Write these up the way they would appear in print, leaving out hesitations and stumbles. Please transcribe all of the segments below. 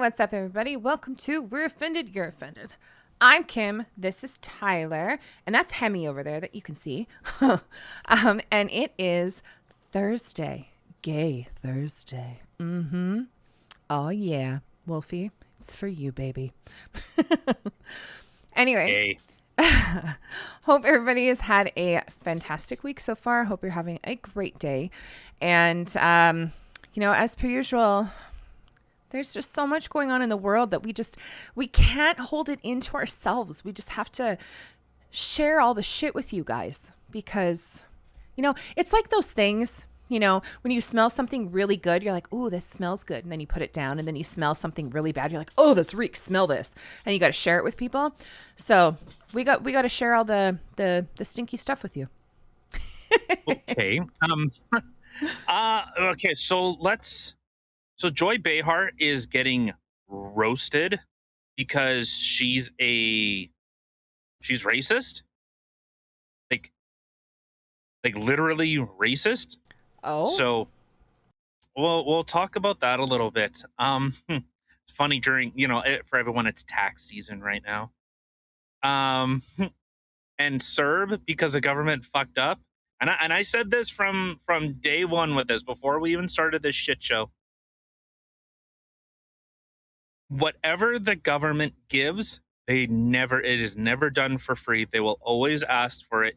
what's up, everybody? Welcome to We're Offended, You're Offended. I'm Kim. This is Tyler. And that's Hemi over there that you can see. And it is Thursday. Gay Thursday. Oh, yeah. Wolfie, it's for you, baby. Anyway. Hey. Hope everybody has had a fantastic week so far. Hope you're having a great day. And, as per usual, there's just so much going on in the world that we can't hold it into ourselves. We just have to share all the shit with you guys because, it's like those things, when you smell something really good, you're like, ooh, this smells good. And then you put it down and then you smell something really bad. You're like, oh, this reeks, smell this. And you got to share it with people. So we got to share all the stinky stuff with you. Okay. Okay. So Joy Behar is getting roasted because she's racist. Like literally racist. Oh. So we'll talk about that a little bit. It's funny during, for everyone, it's tax season right now. And CERB, because the government fucked up. And I said this from day one with this, before we even started this shit show. Whatever the government gives, it is never done for free. They will always ask for it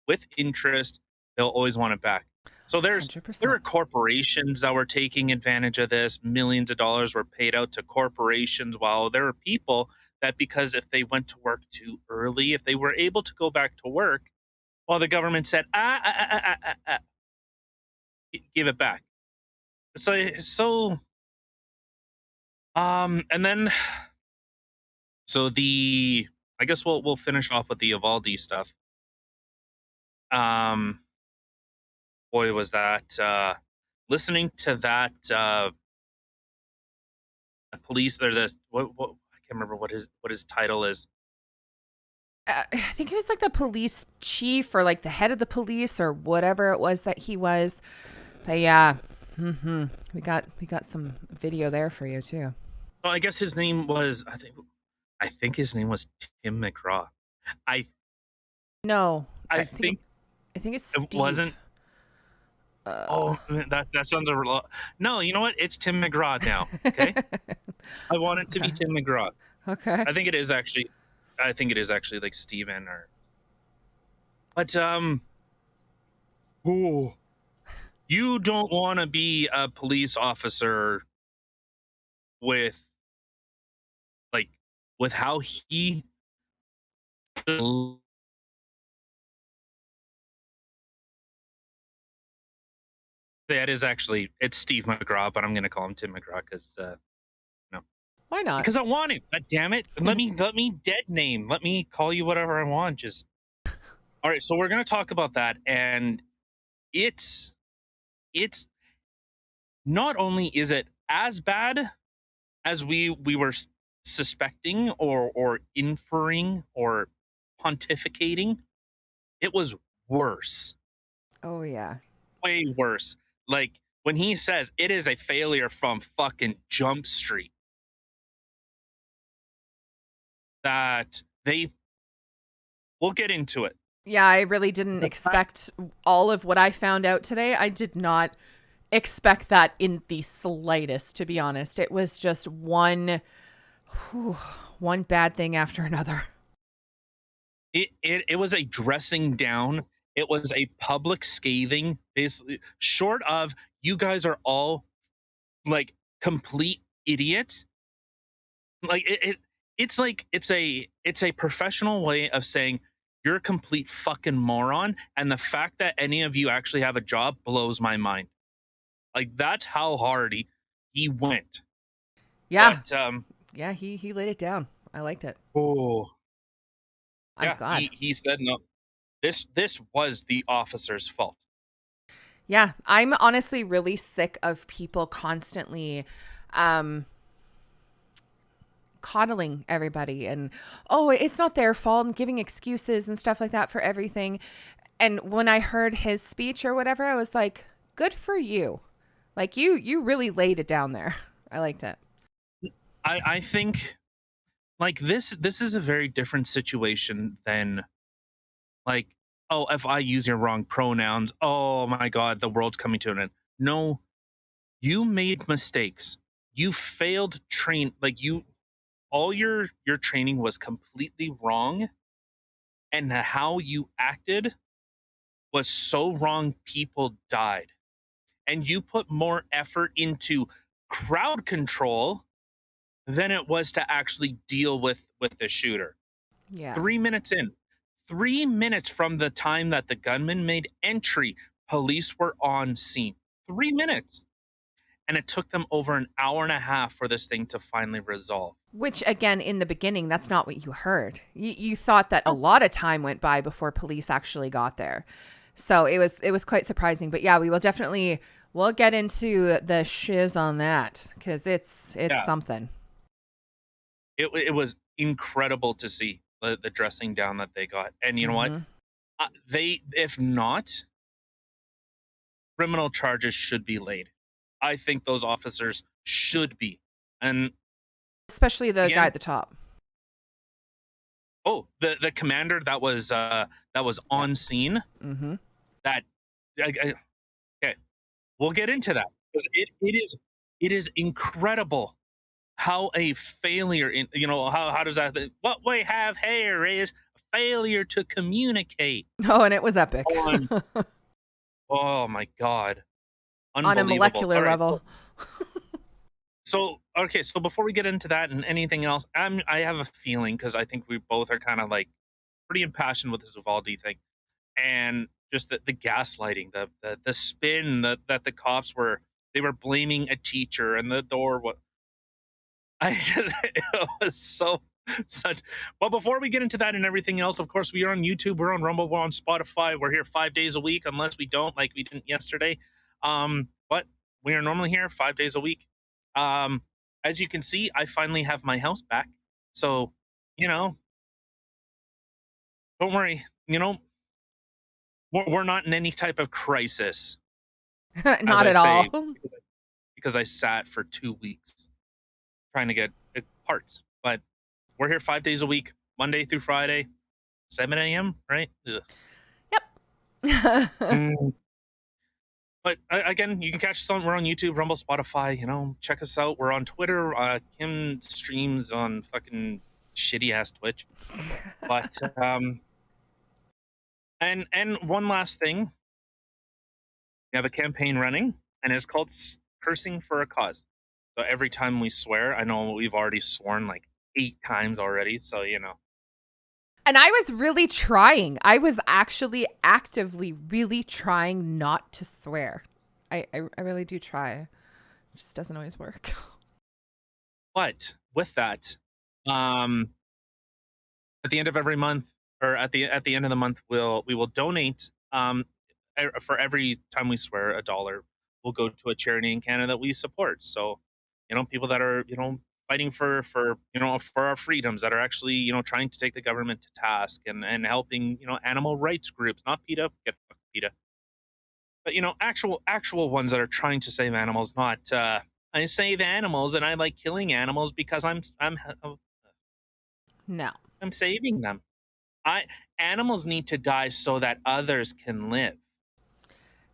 with interest. They'll always want it back. So there are corporations that were taking advantage of this. Millions of dollars were paid out to corporations, while there are people that, because if they went to work too early, if they were able to go back to work, well, the government said, give it back. And then, I guess we'll finish off with the Uvalde stuff. Boy, was that, listening to that, police, or what, I can't remember what his title is. I think he was like the police chief or like the head of the police or whatever it was that he was. But yeah, we got some video there for you too. Well, I guess his name was, I think his name was Tim McGraw. I think it's Steve. It wasn't. That sounds no. You know what? It's Tim McGraw now. Okay. I want it to be Tim McGraw. Okay. I think it is actually like Steven or. But you don't want to be a police officer with how he. That is actually, it's Steve McGraw, but I'm going to call him Tim McGraw because, no. Why not? Because I want it. God damn it. Let me dead name. Let me call you whatever I want. Just. All right. So we're going to talk about that. And it's not only is it as bad as we were suspecting or inferring or pontificating, it was worse. Oh, yeah. Way worse. Like when he says it is a failure from fucking Jump Street, that we'll get into it. Yeah, I really didn't expect all of what I found out today. I did not expect that in the slightest, to be honest. It was just one bad thing after another. It was a dressing down. It was a public scathing, basically, short of you guys are all like complete idiots. Like it's a professional way of saying you're a complete fucking moron, and the fact that any of you actually have a job blows my mind. Like that's how hard he went. Yeah. But, yeah, he laid it down. I liked it. Oh. I'm glad. He said no. This was the officer's fault. Yeah, I'm honestly really sick of people constantly coddling everybody and, oh, it's not their fault, and giving excuses and stuff like that for everything. And when I heard his speech or whatever, I was like, good for you. Like you really laid it down there. I liked it. I think like this is a very different situation than like, oh, if I use your wrong pronouns, oh my god, the world's coming to an end. No, you made mistakes. You failed train like you all your training was completely wrong, and how you acted was so wrong people died. And you put more effort into crowd control than it was to actually deal with the shooter. Yeah. 3 minutes in, 3 minutes from the time that the gunman made entry, police were on scene. 3 minutes. And it took them over an hour and a half for this thing to finally resolve. Which again, in the beginning, that's not what you heard. You thought that a Oh, lot of time went by before police actually got there. So it was quite surprising. But yeah, we will definitely we'll get into the shiz on that because it's yeah. something. It was incredible to see the dressing down that they got. And you know what? Hmm. They, if not, criminal charges should be laid. I think those officers should be. And Especially the guy again, at the top. oh, the commander that was Yep. on scene. Hmm. That okay, we'll get into that because it is incredible how a failure in how does that what we have here is a failure to communicate Oh, and it was epic on oh my god, on a unbelievable. molecular All right, level. so okay, so before we get into that and anything else, I have a feeling because I think we both are kind of like pretty impassioned with this Uvalde thing and just the gaslighting, the spin that the cops were they were blaming a teacher and the door what I just, it was so such. But before we get into that and everything else, of course, we are on YouTube, we're on Rumble, we're on Spotify. We're here 5 days a week, unless we don't, like we didn't yesterday. But we are normally here 5 days a week. Um, as you can see, I finally have my house back. So, you know, don't worry. We're not in any type of crisis, as Not I at all. say, because I sat for 2 weeks trying to get parts. But we're here 5 days a week, Monday through Friday, 7 a.m., right? Ugh. Yep. Mm. But again, you can catch us on. We're on YouTube, Rumble, Spotify. Check us out. We're on Twitter. Kim streams on fucking shitty ass Twitch. But and one last thing, we have a campaign running, and it's called "Cursing for a Cause." So every time we swear, I know we've already sworn like 8 times already. So And I was really trying. I was actually actively really trying not to swear. I really do try. It just doesn't always work. But with that, um, at the end of every month or at the end of the month we will donate for every time we swear a dollar will go to a charity in Canada that we support. So people that are fighting for for our freedoms, that are actually trying to take the government to task and helping animal rights groups, not PETA, get PETA, but actual ones that are trying to save animals, not I save animals and I like killing animals because No. I'm saving them. I Animals need to die so that others can live.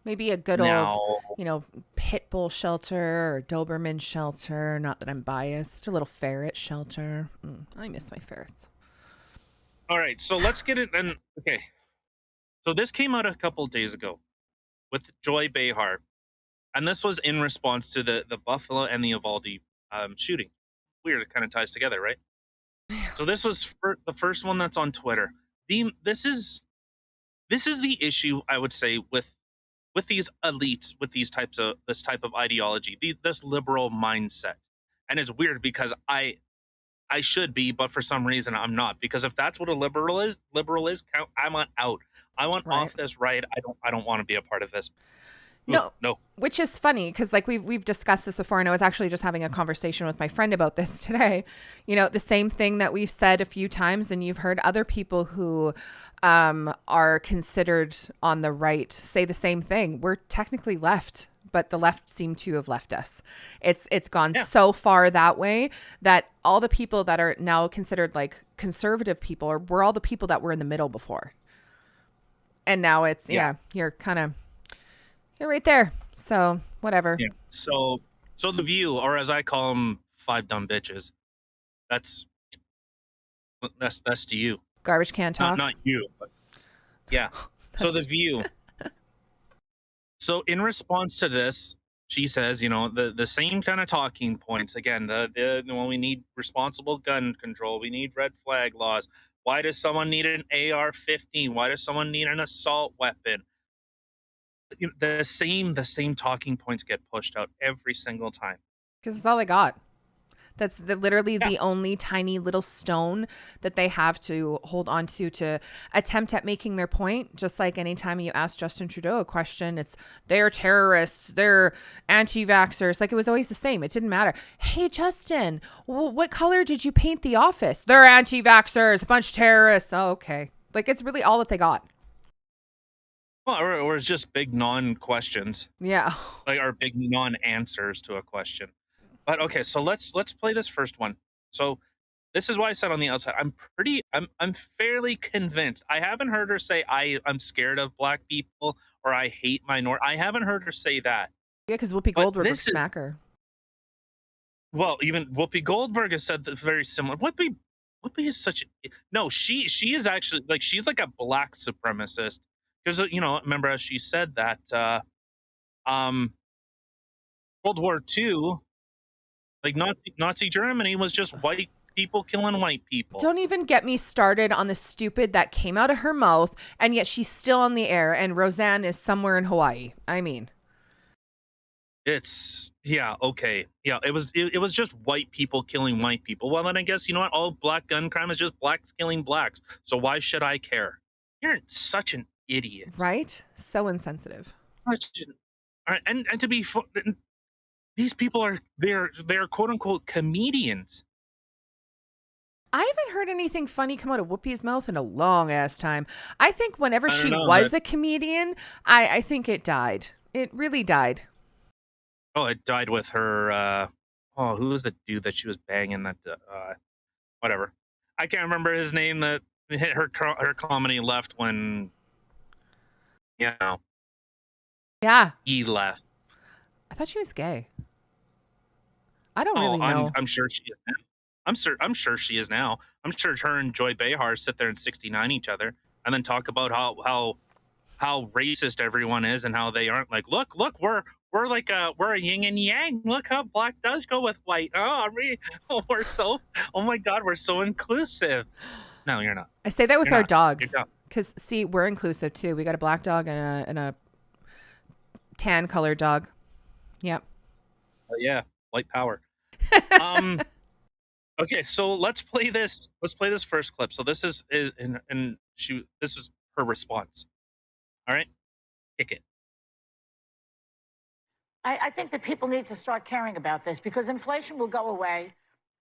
Maybe a good old, Now, pit bull shelter or Doberman shelter. Not that I'm biased. A little ferret shelter. I miss my ferrets. all right, so let's get it. And okay, so this came out a couple days ago with Joy Behar, and this was in response to the Buffalo and the Uvalde shooting. Weird, it kind of ties together, right? So this was the first one that's on Twitter. This is the issue, I would say, with these elites, with this type of ideology, this liberal mindset. And it's weird because I should be, but for some reason I'm not. Because if that's what a liberal is, I want out. I want Right. off this ride. I don't want to be a part of this. Ugh, No, no. which is funny because like we've discussed this before, and I was actually just having a conversation with my friend about this today. The same thing that we've said a few times, and you've heard other people who are considered on the right say the same thing. We're technically left but the left seem to have left us. It's gone so far that way that all the people that are now considered like conservative people were all the people that were in the middle before. And now it's, you're right there. So whatever. Yeah. So The View, or as I call them, 5 dumb bitches. That's to you. Garbage can talk. Not you, but yeah. So The View. So in response to this, she says, the same kind of talking points again. We need responsible gun control. We need red flag laws. Why does someone need an AR-15? Why does someone need an assault weapon? The same talking points get pushed out every single time. Because it's all they got. That's literally the only tiny little stone that they have to hold on to attempt at making their point. Just like anytime you ask Justin Trudeau a question, it's they're terrorists, they're anti-vaxxers. Like it was always the same. It didn't matter. Hey, Justin, what color did you paint the office? They're anti-vaxxers, a bunch of terrorists. Oh, okay. Like it's really all that they got. Well, or it's just big non-questions. Yeah. Like our big non-answers to a question. But okay, so let's play this first one. So this is why I said on the outside, I'm fairly convinced. I haven't heard her say I'm scared of black people or I hate minorities. I haven't heard her say that. Yeah, because Whoopi Goldberg would smack her. Well, even Whoopi Goldberg has said that very similar. Whoopi is such no. She is actually like she's like a black supremacist because remember as she said that World War II. Like Nazi Germany was just white people killing white people. Don't even get me started on the stupid that came out of her mouth, and yet she's still on the air, and Roseanne is somewhere in Hawaii. I mean, it's okay. Yeah, it was just white people killing white people. Well, then I guess you know what? All black gun crime is just blacks killing blacks. So why should I care? You're such an idiot, right? So insensitive. All right, and to be. These people are they're quote unquote comedians. I haven't heard anything funny come out of Whoopi's mouth in a long ass time. I think whenever she was a comedian, I think it died. It really died. Oh, it died with her. Who was the dude that she was banging? That whatever. I can't remember his name. That hit her comedy left when. Yeah. He left. I thought she was gay. I don't really know. I'm sure she is now. I'm sure she is now. I'm sure her and Joy Behar sit there and 69 each other and then talk about how racist everyone is and how they aren't like look we're like we're a yin and yang. Look how black does go with white. We're so my god, we're so inclusive. No, you're not. I say that with our dogs because see, we're inclusive too. We got a black dog and a tan colored dog. Yep. Yeah, white power. Okay, so let's play this first clip. So this is her response. All right, kick it. I think that people need to start caring about this because inflation will go away.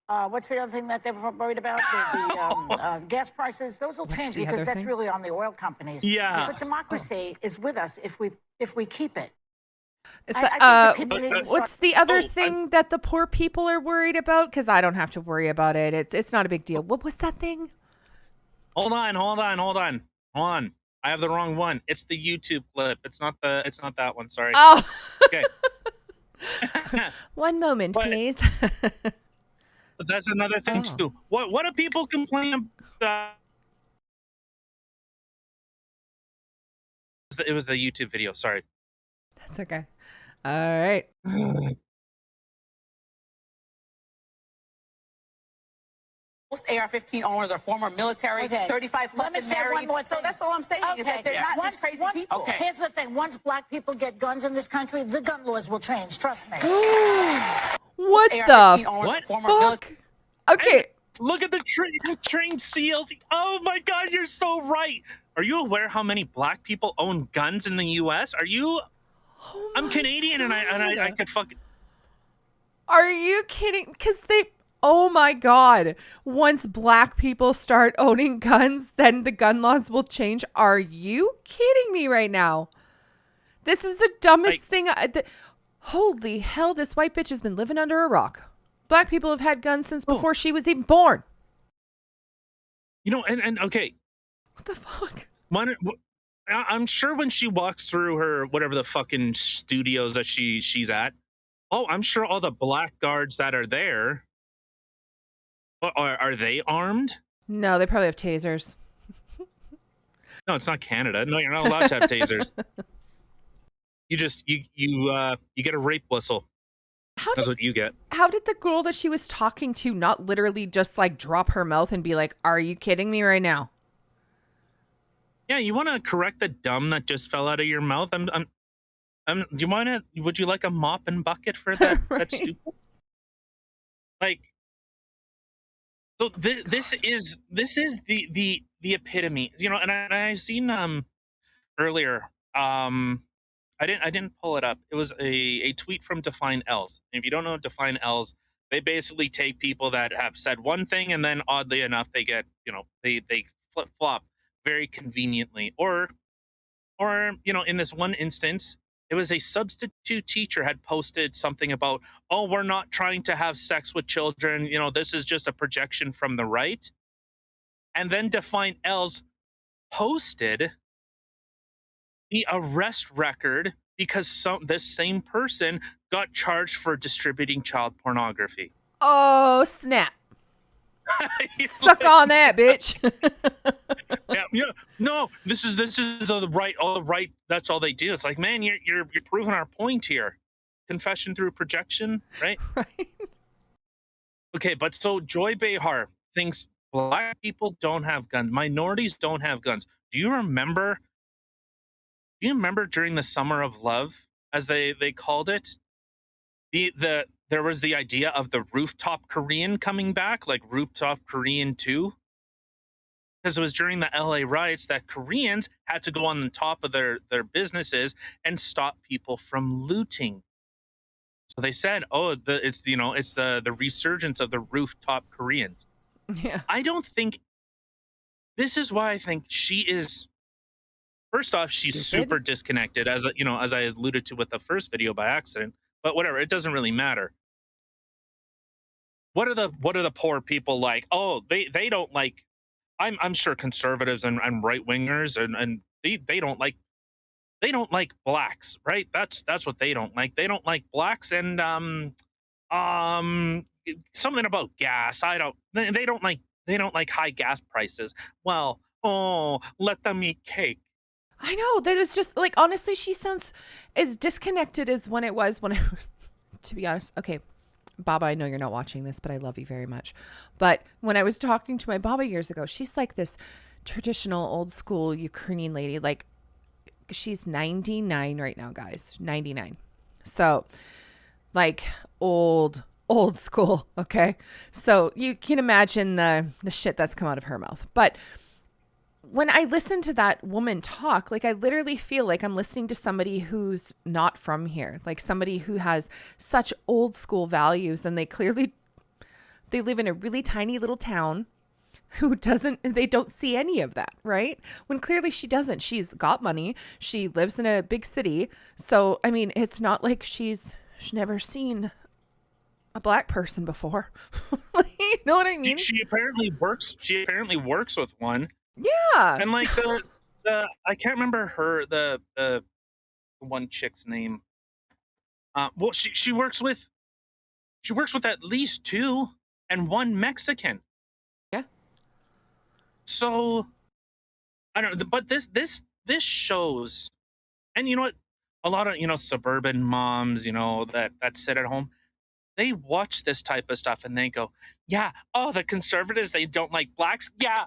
What's the other thing that they were worried about? The gas prices. Those will change because that's really on the oil companies. Yeah. But democracy is with us if we keep it. It's what's the other thing that the poor people are worried about? Because I don't have to worry about it. It's not a big deal. What was that thing? Hold on. I have the wrong one. It's the YouTube clip. It's not that one. Sorry. Oh. Okay. One moment, please. But that's another thing too. What do people complain about? It was the YouTube video. Sorry. That's okay. All right. Most AR-15 owners are former military, 35 plus and married. So that's all I'm saying is that they're not just crazy people. Okay. Here's the thing. Once black people get guns in this country, the gun laws will change. Trust me. What the fuck? Okay. And look at the trained SEALs. Oh my God, you're so right. Are you aware how many black people own guns in the U.S.? Are you? Oh I'm Canadian, God. and I could fucking. Are you kidding? Because they. Oh my God. Once black people start owning guns, then the gun laws will change. Are you kidding me right now? This is the dumbest thing. Holy hell, this white bitch has been living under a rock. Black people have had guns since before she was even born. And okay. What the fuck? I'm sure when she walks through her whatever the fucking studios that she's at, I'm sure all the black guards that are there are they armed? No, they probably have tasers. No, it's not Canada. No, you're not allowed to have tasers. You just you get a rape whistle. That's what you get. How did the girl that she was talking to not literally just like drop her mouth and be like, "Are you kidding me right now?" Yeah, you want to correct the dumb that just fell out of your mouth? Do you want to? Would you like a mop and bucket for that? Right. That's stupid. Like, so this is the epitome, and I seen earlier. I didn't pull it up. It was a tweet from Define Els. And if you don't know Define Els, they basically take people that have said one thing and then oddly enough they get, they flip flop very conveniently. Or in this one instance, it was a substitute teacher had posted something about, "Oh, we're not trying to have sex with children. This is just a projection from the right." And then Define Els posted the arrest record because this same person got charged for distributing child pornography. Oh, snap. Suck on that, bitch. yeah. No, this is the right. All the right. That's all they do. It's like, man, you're proving our point here. Confession through projection, right? Right. Okay, but so Joy Behar thinks black people don't have guns. Minorities don't have guns. Do you remember during the Summer of Love, as they called it, there was the idea of the rooftop Korean coming back, like Rooftop Korean 2? Because it was during the LA riots that Koreans had to go on the top of their businesses and stop people from looting. So they said, it's the resurgence of the rooftop Koreans. Yeah. I don't think, this is why I think she is, first off, she's super disconnected, as I alluded to with the first video by accident. But whatever, it doesn't really matter. What are the poor people like? Oh, they don't like. I'm sure conservatives and right wingers and they don't like blacks, right? That's what they don't like. They don't like blacks and something about gas. They don't like high gas prices. Well, let them eat cake. I know. That was just like, honestly, she sounds as disconnected as when I was, to be honest. Okay, Baba, I know you're not watching this, but I love you very much. But when I was talking to my Baba years ago, she's like this traditional old school Ukrainian lady. Like, she's 99 right now, guys. 99. So like old school. Okay. So you can imagine the shit that's come out of her mouth. But when I listen to that woman talk, like I literally feel like I'm listening to somebody who's not from here, like somebody who has such old school values, and they live in a really tiny little town they don't see any of that, right? When clearly she doesn't. She's got money. She lives in a big city. So, I mean, it's not like she's never seen a black person before. You know what I mean? She apparently works with one. Yeah. And like the I can't remember the one chick's name. Well, she works with at least two and one Mexican. Yeah. So I don't know, but this shows, and you know what? A lot of suburban moms, that sit at home, they watch this type of stuff and they go, yeah, the conservatives, they don't like blacks. Yeah,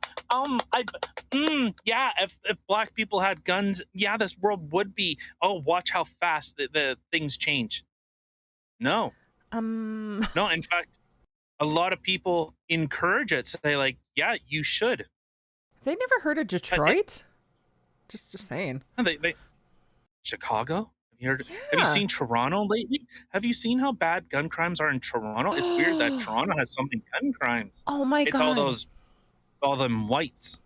yeah, if black people had guns, yeah, this world would be, watch how fast the things change. No. No, in fact, a lot of people encourage it. Say like, yeah, you should. They never heard of Detroit? Just saying. They Chicago? Have you seen Toronto lately? Have you seen how bad gun crimes are in Toronto? It's weird that Toronto has so many gun crimes. Oh my God. It's all them whites.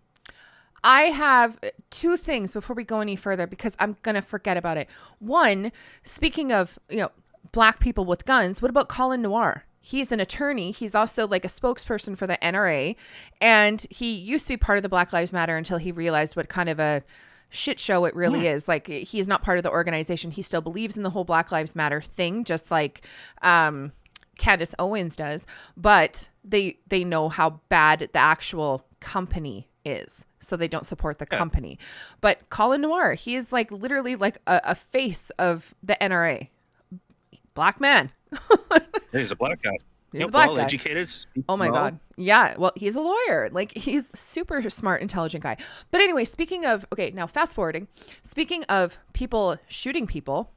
I have two things before we go any further, because I'm going to forget about it. One, speaking of, black people with guns. What about Colin Noir? He's an attorney. He's also like a spokesperson for the NRA. And he used to be part of the Black Lives Matter until he realized what kind of a shit show it really is. Like, he's not part of the organization. He still believes in the whole Black Lives Matter thing, just like Candace Owens does. But they know how bad the actual company is. So they don't support the company. But Colin Noir, he is like literally like a face of the NRA. Black man. He's a black guy. He's a black guy. Educated. Oh my God. Yeah. Well, he's a lawyer. Like, he's super smart, intelligent guy. But anyway, speaking of, okay, now fast forwarding, speaking of people shooting people.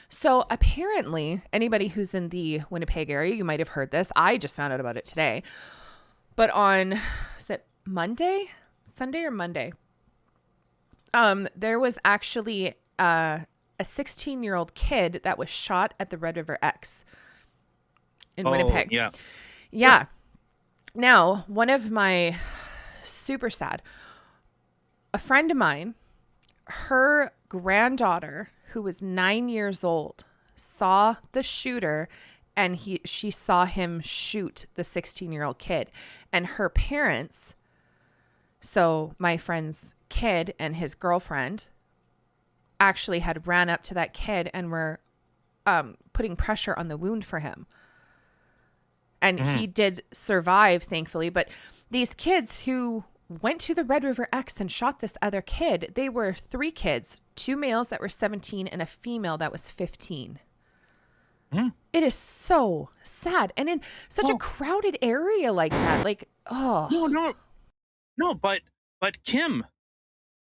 So apparently anybody who's in the Winnipeg area, you might have heard this. I just found out about it today. But on, is it Sunday or Monday? There was actually a 16-year-old kid that was shot at the Red River X in Winnipeg. Yeah. Now, one of my super sad, a friend of mine, her granddaughter, who was 9 years old, saw the shooter, and she saw him shoot the 16-year-old kid. And her parents, so my friend's kid and his girlfriend, actually had ran up to that kid and were putting pressure on the wound for him. And he did survive, thankfully. But these kids who went to the Red River X and shot this other kid, they were 3 kids, 2 males that were 17 and a female that was 15. It is so sad. And in such a crowded area like that, like, oh. No, but Kim,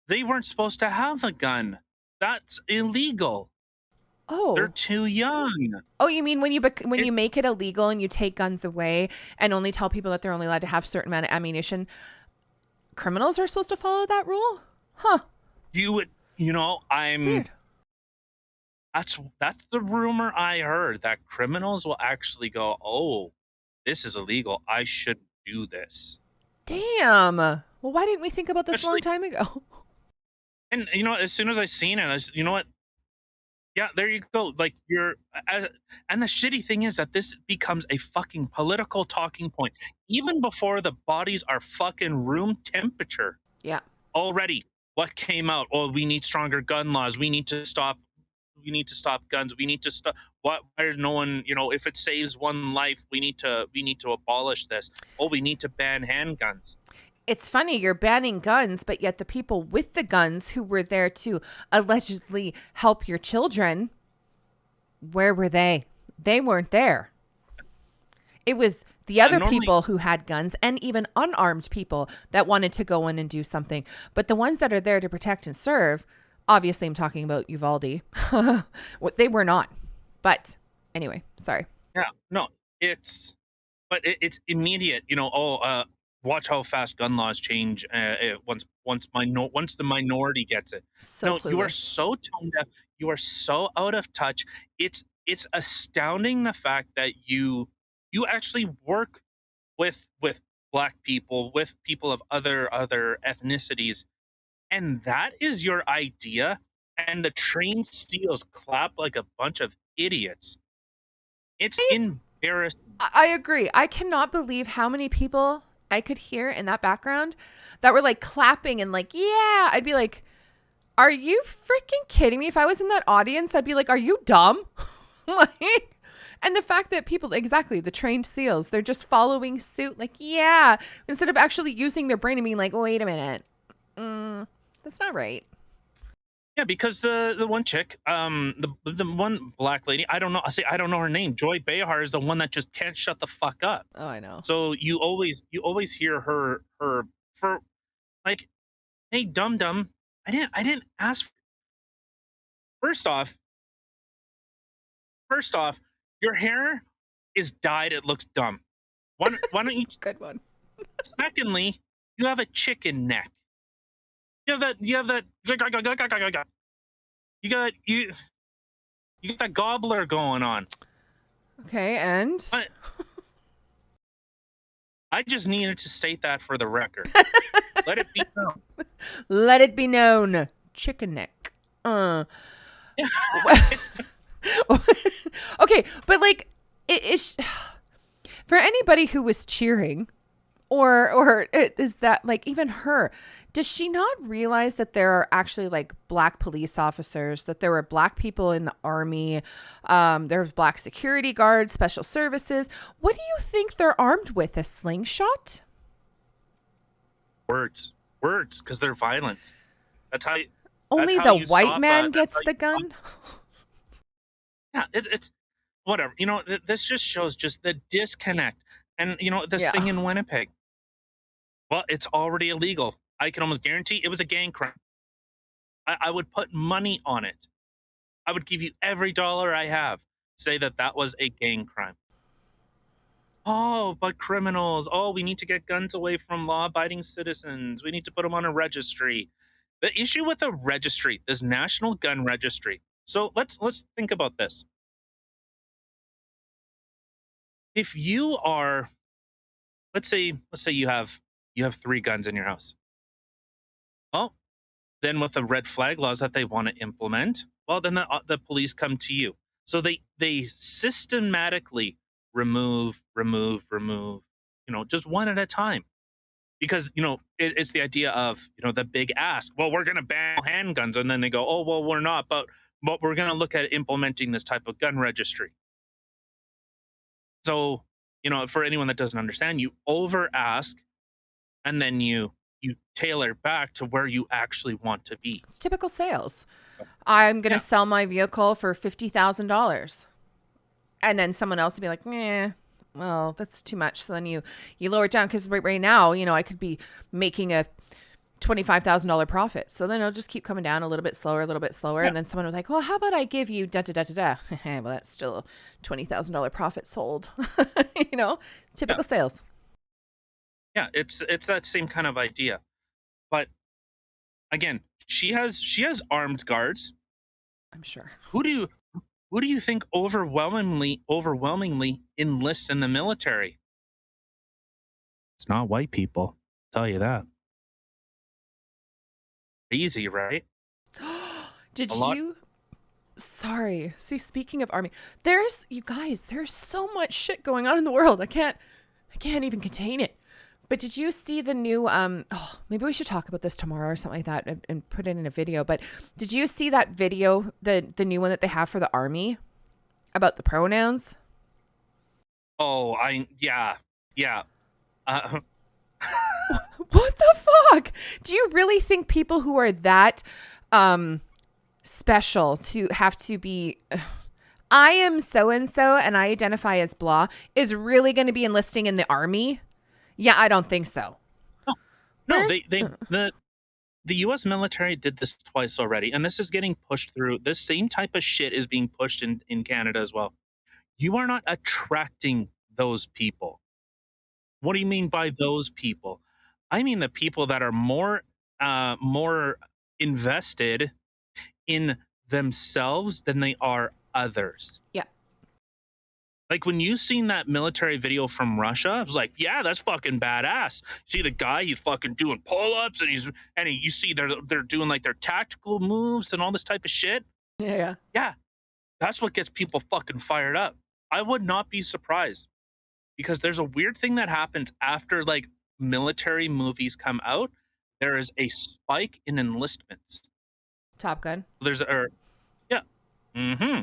they weren't supposed to have a gun. That's illegal. Oh, they're too young. Oh, you mean when you make it illegal and you take guns away and only tell people that they're only allowed to have a certain amount of ammunition, criminals are supposed to follow that rule? Huh. Weird. That's the rumor I heard, that criminals will actually go, oh, this is illegal, I shouldn't do this. Damn. Well, why didn't we think about this a long time ago? And as soon as I seen it, you know what? Yeah, there you go. Like, and the shitty thing is that this becomes a fucking political talking point, even before the bodies are fucking room temperature. Yeah. Already, what came out? Oh, we need stronger gun laws. We need to stop guns. We need to stop. Why is no one? If it saves one life, we need to abolish this. Oh, we need to ban handguns. It's funny, you're banning guns, but yet the people with the guns who were there to allegedly help your children, where were they? They weren't there. It was the other people who had guns and even unarmed people that wanted to go in and do something. But the ones that are there to protect and serve, obviously I'm talking about Uvalde, they were not. But anyway, sorry. Yeah, no, it's immediate, watch how fast gun laws change once the minority gets it. So you are so tone deaf. You are so out of touch. It's astounding, the fact that you actually work with Black people, with people of other ethnicities, and that is your idea. And the trained SEALs clap like a bunch of idiots. It's embarrassing. I agree. I cannot believe how many people I could hear in that background that were like clapping and like, yeah. I'd be like, are you freaking kidding me? If I was in that audience, I'd be like, are you dumb? Like, and the fact that people, exactly, the trained SEALs, they're just following suit. Like, yeah, instead of actually using their brain and being like, wait a minute, that's not right. Yeah, because the one chick, the one Black lady, I don't know her name. Joy Behar is the one that just can't shut the fuck up. Oh, I know. So you always hear her for like, hey, dum, I didn't ask. First off, your hair is dyed. It looks dumb. Why don't you? Good one. Secondly, you have a chicken neck. You have that. You got that gobbler going on. Okay, and I just needed to state that for the record. Let it be known. Let it be known. Chicken neck. Okay, but like, it is for anybody who was cheering, or is that like even her? Does she not realize that there are actually like black police officers, that there were black people in the army, there's black security guards, special services? What do you think they're armed with? A slingshot? Words, because they're violent. That's how. Only the white man gets the gun. Yeah, it's whatever. This just shows just the disconnect. And this thing in Winnipeg. Well, it's already illegal. I can almost guarantee it was a gang crime. I would put money on it. I would give you every dollar I have. Say that was a gang crime. Oh, but criminals. Oh, we need to get guns away from law-abiding citizens. We need to put them on a registry. The issue with a registry, this National Gun Registry. So let's think about this. If you are, let's say you have 3 guns in your house. Well, then with the red flag laws that they want to implement, well, then the police come to you. So they systematically remove, just one at a time. Because, it's the idea of, the big ask. Well, we're going to ban handguns. And then they go, oh, well, we're not. But we're going to look at implementing this type of gun registry. So, for anyone that doesn't understand, you over ask and then you tailor back to where you actually want to be. It's typical sales. I'm going to sell my vehicle for $50,000. And then someone else would be like, well, that's too much. So then you lower it down, because right now, I could be making a $25,000 profit. So then it'll just keep coming down a little bit slower. And then someone was like, well, how about I give you da-da-da-da-da? Well, that's still a $20,000 profit sold. Typical sales. Yeah, it's that same kind of idea. But again, she has armed guards. I'm sure. Who do you think overwhelmingly enlists in the military? It's not white people. I'll tell you that. Easy, right? Sorry. See, speaking of army, there's so much shit going on in the world. I can't even contain it. But did you see the new, maybe we should talk about this tomorrow or something like that and put it in a video. But did you see that video, the new one that they have for the army about the pronouns? Oh, yeah. What the fuck? Do you really think people who are that special to have to be, I am so-and-so and I identify as blah, is really going to be enlisting in the army? Yeah, I don't think so. No, the U.S. military did this twice already, and this is getting pushed through. This same type of shit is being pushed in Canada as well. You are not attracting those people. What do you mean by those people? I mean the people that are more invested in themselves than they are others. Yeah. Like when you seen that military video from Russia, I was like, yeah, that's fucking badass. See the guy, he's fucking doing pull-ups and you see they're doing like their tactical moves and all this type of shit. Yeah. Yeah. That's what gets people fucking fired up. I would not be surprised, because there's a weird thing that happens after like military movies come out. There is a spike in enlistments. Top Gun. Yeah. Mm-hmm.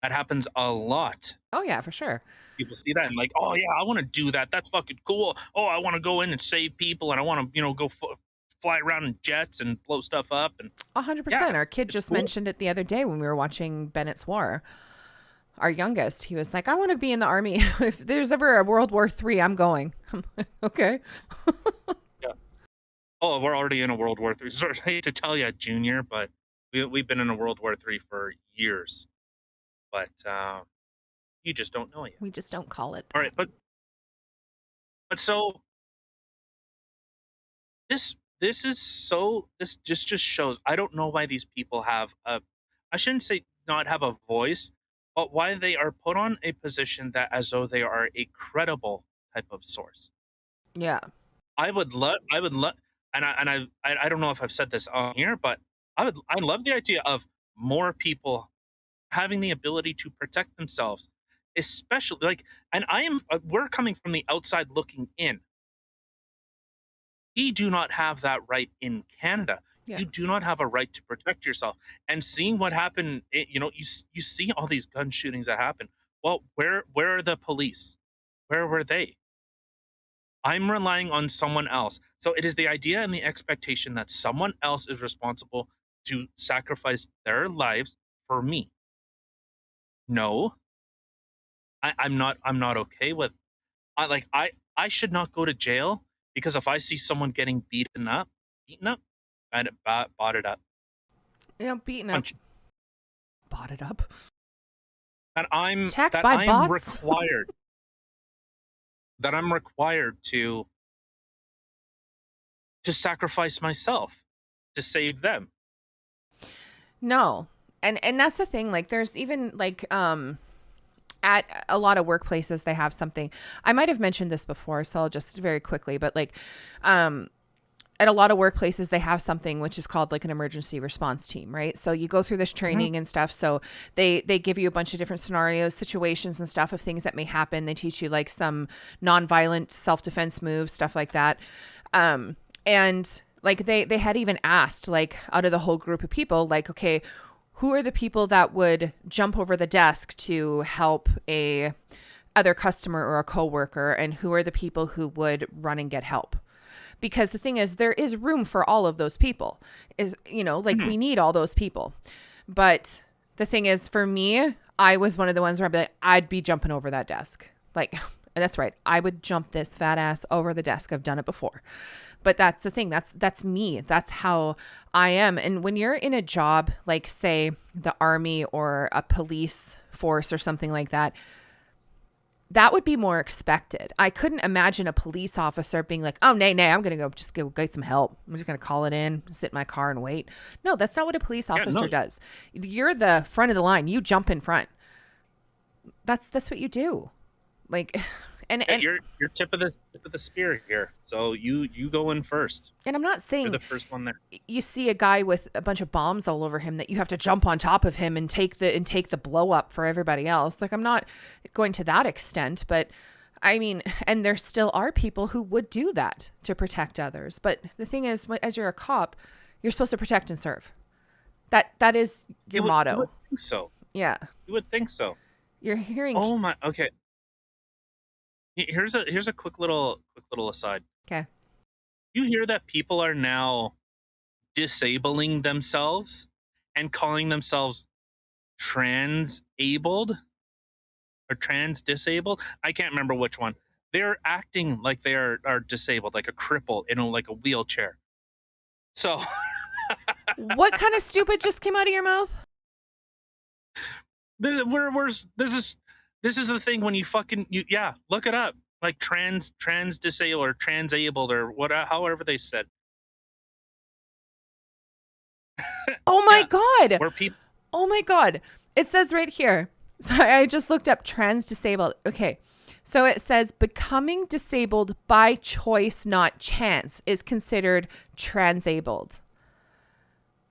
That happens a lot. Oh yeah, for sure. People see that and like, oh yeah, I want to do that. That's fucking cool. Oh, I want to go in and save people, and I want to, go fly around in jets and blow stuff up. And 100%. Our kid just mentioned it the other day when we were watching Bennett's War. Our youngest, he was like, I want to be in the army. If there's ever a World War III, I'm going. I'm like, okay. Yeah. Oh, we're already in a World War III. Sorry, I hate to tell you, Junior, but we've been in a World War III for years. But you just don't know yet. We just don't call it that. All right, but so this just shows, I don't know why these people have I shouldn't say not have a voice, but why they are put on a position that as though they are a credible type of source. Yeah. I would love, and I don't know if I've said this on here, but I love the idea of more people having the ability to protect themselves, especially like, and we're coming from the outside looking in. We do not have that right in Canada. Yeah. You do not have a right to protect yourself. And seeing what happened, you see all these gun shootings that happen. Well, where are the police? Where were they? I'm relying on someone else. So it is the idea and the expectation that someone else is responsible to sacrifice their lives for me. No, I'm not. I'm not okay with. I should not go to jail because if I see someone getting beaten up, I'd bought it up. Beaten up. Bought it up. That I'm Attacked by bots? required. That I'm required to sacrifice myself to save them. No. And that's the thing. Like, there's even like at a lot of workplaces they have something. I might have mentioned this before, so I'll just very quickly, but like at a lot of workplaces they have something which is called like an emergency response team, right? So you go through this training and stuff. So they give you a bunch of different scenarios, situations and stuff of things that may happen. They teach you like some nonviolent self-defense moves, stuff like that. And like they had even asked, like, out of the whole group of people, like, okay, who are the people that would jump over the desk to help a other customer or a coworker, and who are the people who would run and get help? Because the thing is, there is room for all of those people. We need all those people. But the thing is, for me, I was one of the ones where I'd be jumping over that desk. Like, and that's right. I would jump this fat ass over the desk. I've done it before. But that's the thing. That's me. That's how I am. And when you're in a job, like say the army or a police force or something like that, that would be more expected. I couldn't imagine a police officer being like, oh, nay, I'm going to go get some help. I'm just going to call it in, sit in my car and wait. No, that's not what a police officer does. You're the front of the line. You jump in front. That's what you do. Like, and you're tip of the spear here. So you go in first. And I'm not saying you're the first one there. You see a guy with a bunch of bombs all over him that you have to jump on top of him and take the blow up for everybody else. Like, I'm not going to that extent, but I mean, and there still are people who would do that to protect others. But the thing is, as you're a cop, you're supposed to protect and serve. That is your motto. You would think so. Yeah. You would think so. You're hearing. Oh my. Okay. Here's a quick little aside. Okay. You hear that people are now disabling themselves and calling themselves trans-abled or trans-disabled? I can't remember which one. They're acting like they are disabled, like a cripple in like a wheelchair. So what kind of stupid just came out of your mouth? This is the thing when you look it up, like trans disabled or trans-abled or however they said. Oh my God. Where people. Oh my God. It says right here. So I just looked up trans disabled. Okay. So it says becoming disabled by choice, not chance, is considered transabled.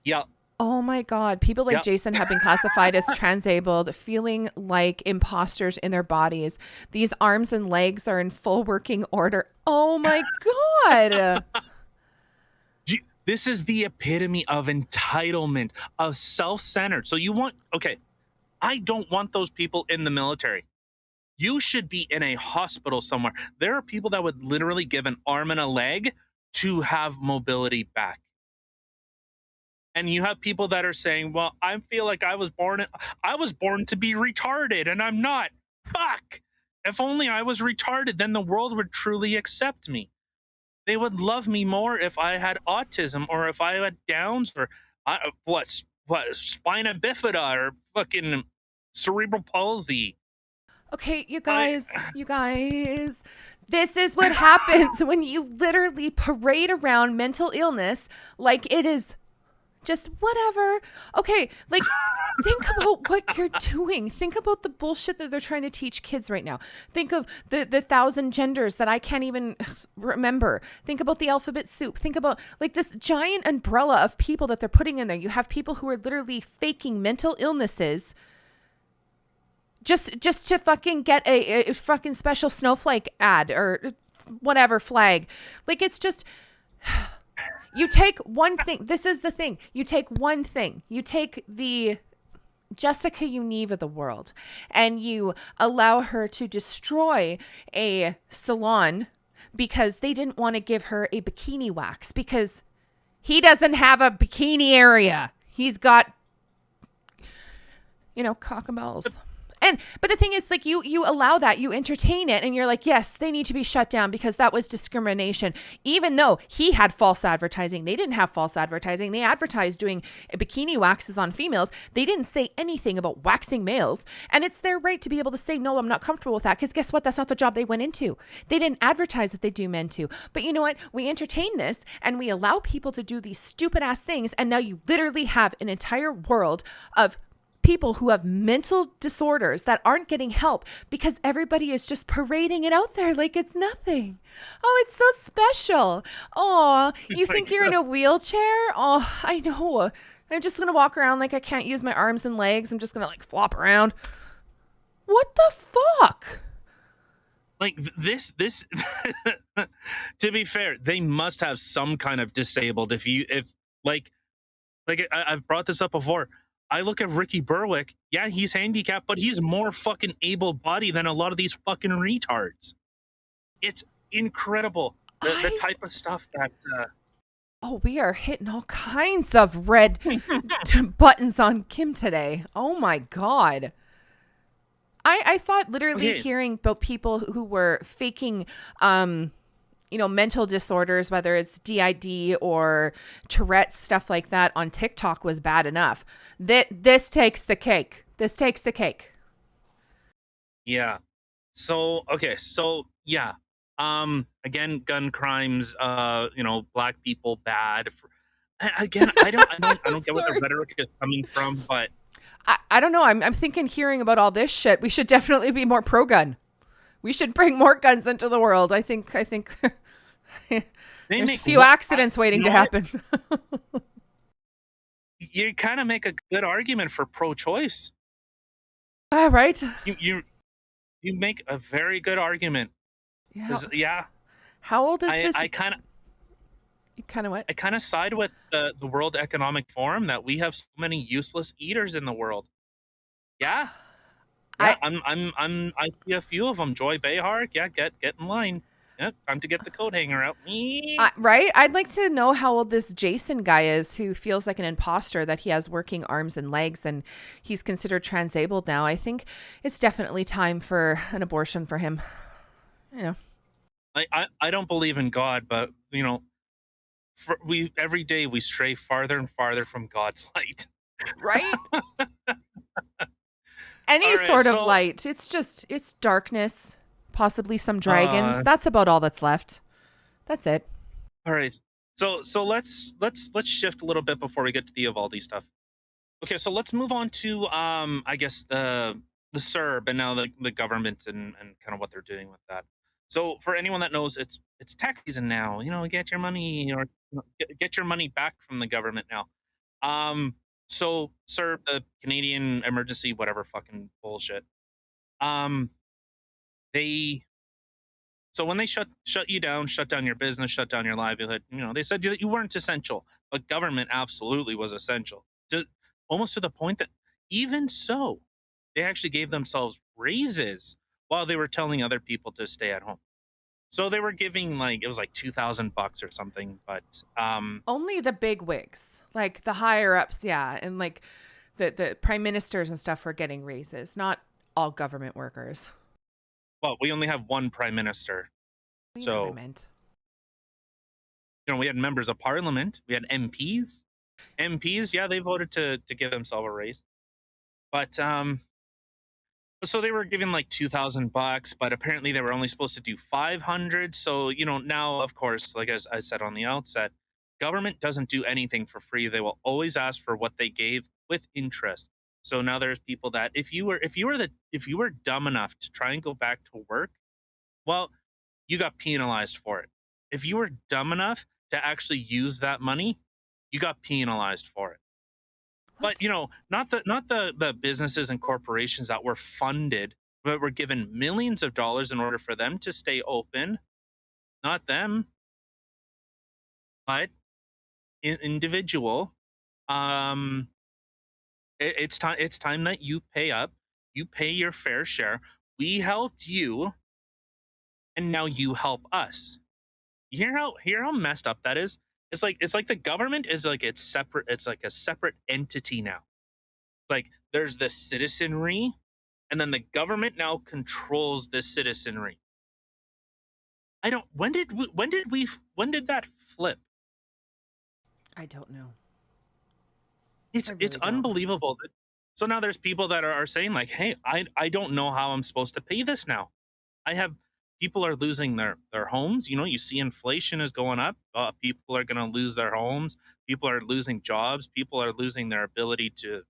Yeah. Oh my God. People like Jason have been classified as transabled, feeling like imposters in their bodies. These arms and legs are in full working order. Oh my God. This is the epitome of entitlement, of self-centered. So I don't want those people in the military. You should be in a hospital somewhere. There are people that would literally give an arm and a leg to have mobility back. And you have people that are saying, well, I feel like I was born to be retarded and I'm not. Fuck. If only I was retarded, then the world would truly accept me. They would love me more if I had autism or if I had Downs or spina bifida or fucking cerebral palsy. Okay, you guys, this is what happens when you literally parade around mental illness like it is just whatever. Okay, like think about what you're doing. Think about the bullshit that they're trying to teach kids right now. Think of the 1,000 genders that I can't even remember. Think about the alphabet soup. Think about like this giant umbrella of people that they're putting in there. You have people who are literally faking mental illnesses just to fucking get a fucking special snowflake ad or whatever flag. Like, it's just, you take one thing. This is the thing. You take one thing. You take the Jessica Unive of the world, and you allow her to destroy a salon because they didn't want to give her a bikini wax because he doesn't have a bikini area. He's got, cock and balls. But the thing is, like, you allow that, you entertain it, and you're like, yes, they need to be shut down because that was discrimination. Even though he had false advertising, they didn't have false advertising. They advertised doing bikini waxes on females. They didn't say anything about waxing males. And it's their right to be able to say, no, I'm not comfortable with that. Because guess what? That's not the job they went into. They didn't advertise that they do men too. But you know what? We entertain this and we allow people to do these stupid ass things. And now you literally have an entire world of people who have mental disorders that aren't getting help because everybody is just parading it out there like it's nothing. Oh, it's so special. Oh, you think you're in a wheelchair? Oh, I know. I'm just going to walk around like I can't use my arms and legs. I'm just going to like flop around. What the fuck? Like this, to be fair, they must have some kind of disabled. I've brought this up before. I look at Ricky Berwick. Yeah, he's handicapped, but he's more fucking able-bodied than a lot of these fucking retards. It's incredible the type of stuff that. Oh, we are hitting all kinds of red buttons on Kim today. Oh my God. I thought literally hearing about people who were faking, mental disorders, whether it's DID or Tourette's, stuff like that on TikTok was bad enough. This takes the cake. This takes the cake. Yeah. So, yeah. Again, gun crimes, black people bad. I don't get where the rhetoric is coming from, but I don't know. I'm thinking hearing about all this shit, we should definitely be more pro-gun. We should bring more guns into the world. I think there's a few accidents waiting to happen. You kind of make a good argument for pro-choice. Right. You make a very good argument. Yeah. How old is this? You kind of what? I kind of side with the World Economic Forum that we have so many useless eaters in the world. Yeah. I see a few of them. Joy Behar, yeah, get in line. Yeah, time to get the coat hanger out. Right? I'd like to know how old this Jason guy is who feels like an imposter that he has working arms and legs and he's considered transabled now. I think it's definitely time for an abortion for him. I don't believe in God, but every day we stray farther and farther from God's light. Right? Any sort of light. It's darkness, possibly some dragons. That's about all that's left. That's it. All right. So let's shift a little bit before we get to the Uvalde stuff. Okay, so let's move on to I guess the CERB and now the government and kind of what they're doing with that. So for anyone that knows, it's tax season now. Get your money or get your money back from the government now. So CERB, the Canadian Emergency, whatever fucking bullshit. So when they shut you down, shut down your business, shut down your livelihood, they said you weren't essential, but government absolutely was essential. Almost to the point that even so, they actually gave themselves raises while they were telling other people to stay at home. So they were giving it was like $2,000 or something, but only the big wigs, like the higher ups, yeah, and like the prime ministers and stuff were getting raises, not all government workers. Well, we only have one prime minister. So we had members of parliament, we had MPs. MPs, yeah, they voted to give themselves a raise. But so they were giving like $2,000, but apparently they were only supposed to do 500. So, now, of course, like as I said on the outset, government doesn't do anything for free. They will always ask for what they gave with interest. So now there's people that if you were dumb enough to try and go back to work, well, you got penalized for it. If you were dumb enough to actually use that money, you got penalized for it. But not the businesses and corporations that were funded, but were given millions of dollars in order for them to stay open. Not them, but individual. Um, it's time. It's time that you pay up. You pay your fair share. We helped you, and now you help us. You hear how messed up that is? It's like the government is like it's separate. It's like a separate entity now. Like there's the citizenry, and then the government now controls the citizenry. I don't. When did that flip? I don't know. It's I really don't. unbelievable. So now there's people that are saying like, hey, I don't know how I'm supposed to pay this now. I have people are losing their homes. You see inflation is going up. People are going to lose their homes. People are losing jobs. People are losing their ability to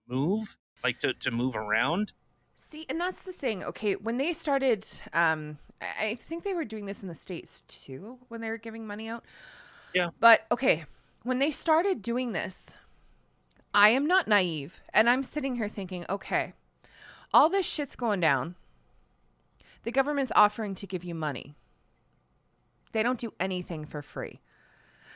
move, like to move around. See, and that's the thing. Okay, when they started, I think they were doing this in the States too, when they were giving money out. Yeah. But okay, when they started doing this, I am not naive. And I'm sitting here thinking, okay, all this shit's going down. The government's offering to give you money. They don't do anything for free.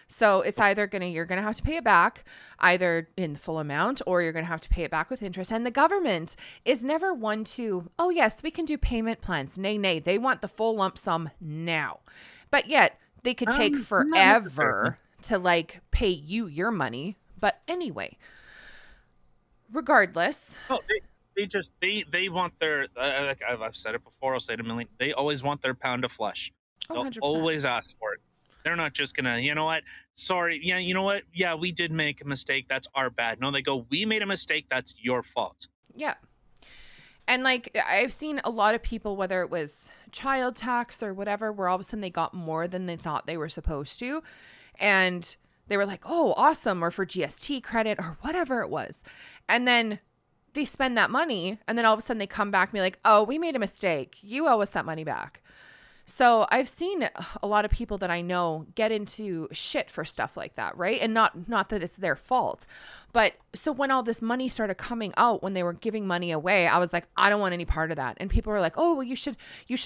So it's either you're gonna have to pay it back, either in the full amount, or you're gonna have to pay it back with interest. And the government is never one to, oh yes, we can do payment plans. Nay, they want the full lump sum now. But yet they could take forever to like pay you your money. But anyway, regardless. Oh, they want their. Like I've said it before. I'll say it a million. They always want their pound of flesh. They'll 100%. always ask for it. They're not just gonna, you know what? Sorry, yeah, you know what? Yeah, we did make a mistake. That's our bad. No, they go, we made a mistake. That's your fault. Yeah. And like I've seen a lot of people, whether it was child tax or whatever, where all of a sudden they got more than they thought they were supposed to. And they were like, oh, awesome. Or for GST credit or whatever it was. And then they spend that money. And then all of a sudden they come back and be like, oh, we made a mistake. You owe us that money back. So I've seen a lot of people that I know get into shit for stuff like that, right? And not that it's their fault. But so when all this money started coming out, when they were giving money away, I was like, I don't want any part of that. And people were like, oh, well, you should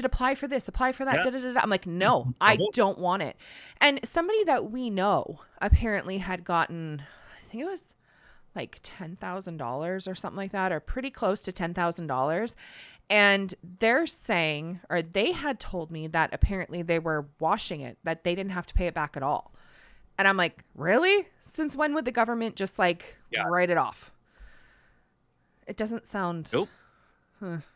apply for this, apply for that. Yeah. I'm like, no, I don't want it. And somebody that we know apparently had gotten, I think it was like $10,000 or something like that, or pretty close to $10,000. And they're saying, or they had told me that apparently they were washing it, that they didn't have to pay it back at all. And I'm like, really? Since when would the government just write it off? It doesn't sound. Nope.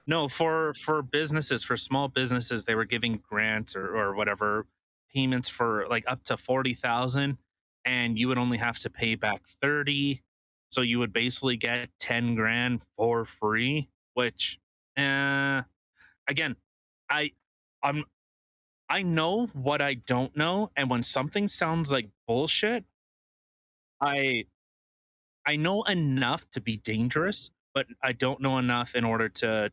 No, for businesses, for small businesses, they were giving grants or whatever payments for like up to 40,000, and you would only have to pay back 30. So you would basically get 10 grand for free, which again, I know what I don't know, and when something sounds like bullshit, I know enough to be dangerous, but I don't know enough in order to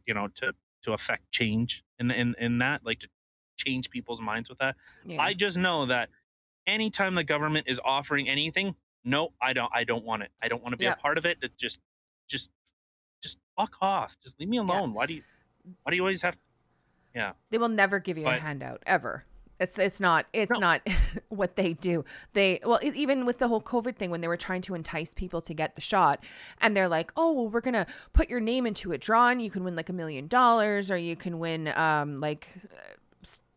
to affect change in that, like to change people's minds with that. Yeah. I just know that anytime the government is offering anything, no, I don't want it. I don't want to be a part of it. It just fuck off. Just leave me alone. Yeah. Why do you always have? Yeah. They will never give you a handout ever. It's not what they do. Even with the whole COVID thing, when they were trying to entice people to get the shot, and they're like, oh, well, we're going to put your name into a draw and you can win like $1 million, or you can win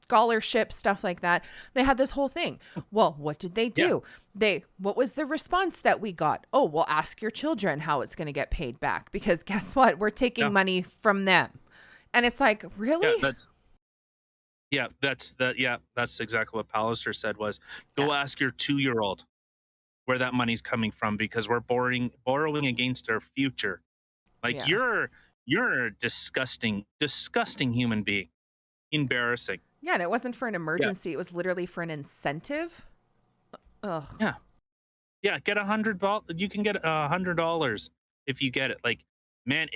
scholarship, stuff like that. They had this whole thing. Well, what did they do? Yeah. What was the response that we got? Oh, well, ask your children how it's going to get paid back, because guess what? We're taking money from them. And it's like, really? That's exactly what Pallister said was, go ask your 2-year-old where that money's coming from, because we're borrowing against our future. Like you're a disgusting human being. Embarrassing. Yeah, and it wasn't for an emergency. It was literally for an incentive. Ugh. Yeah. Yeah, get $100. You can get $100 if you get it. Like, man,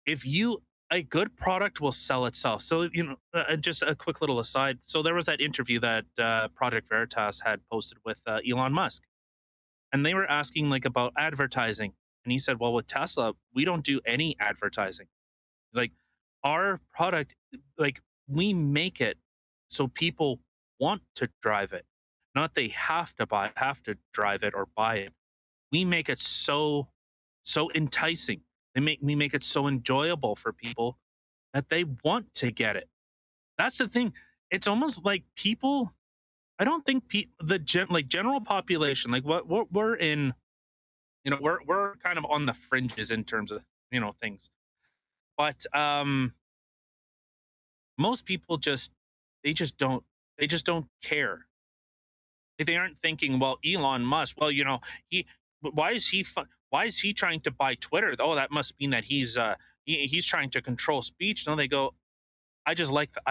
a good product will sell itself. So, just a quick little aside. So there was that interview that Project Veritas had posted with Elon Musk, and they were asking like about advertising. And he said, well, with Tesla, we don't do any advertising. Like, our product, like, we make it so people want to drive it, not they have to drive it or buy it. We make it so enticing. We make it so enjoyable for people that they want to get it. That's the thing. It's almost like people. I don't think general population, like what we're in, we're kind of on the fringes in terms of things. But most people they just don't care. They aren't thinking, well, Elon Musk, well, he why is he why is he trying to buy Twitter? Oh, that must mean that he's trying to control speech. No, they go, I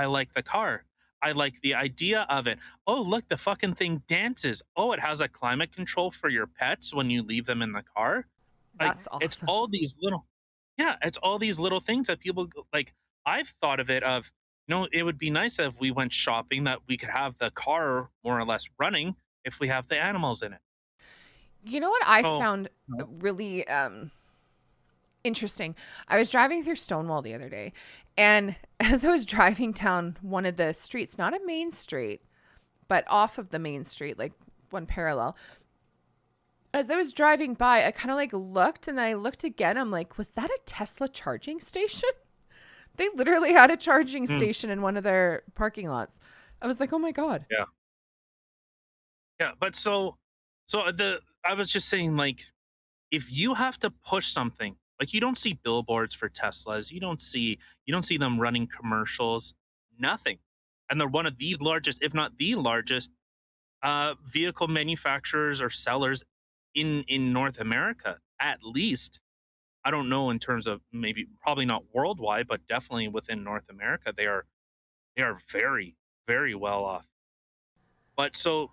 like the car. I like the idea of it. Oh, look, the fucking thing dances. Oh, it has a climate control for your pets when you leave them in the car. Like, That's awesome. it's all these little, yeah, it's all these little things that people like. I've thought of it of, it would be nice if we went shopping that we could have the car more or less running if we have the animals in it. You know what I found really interesting? I was driving through Stonewall the other day, and as I was driving down one of the streets, not a main street, but off of the main street, like one parallel, as I was driving by, I kind of like looked, and I looked again. I'm like, was that a Tesla charging station? They literally had a charging station in one of their parking lots. I was like, oh my God. Yeah. Yeah. But I was just saying, like, if you have to push something, like, you don't see billboards for Teslas, you don't see them running commercials, nothing. And they're one of the largest, if not the largest, vehicle manufacturers or sellers in North America, at least. I don't know in terms of probably not worldwide, but definitely within North America, they are very, very well off. But so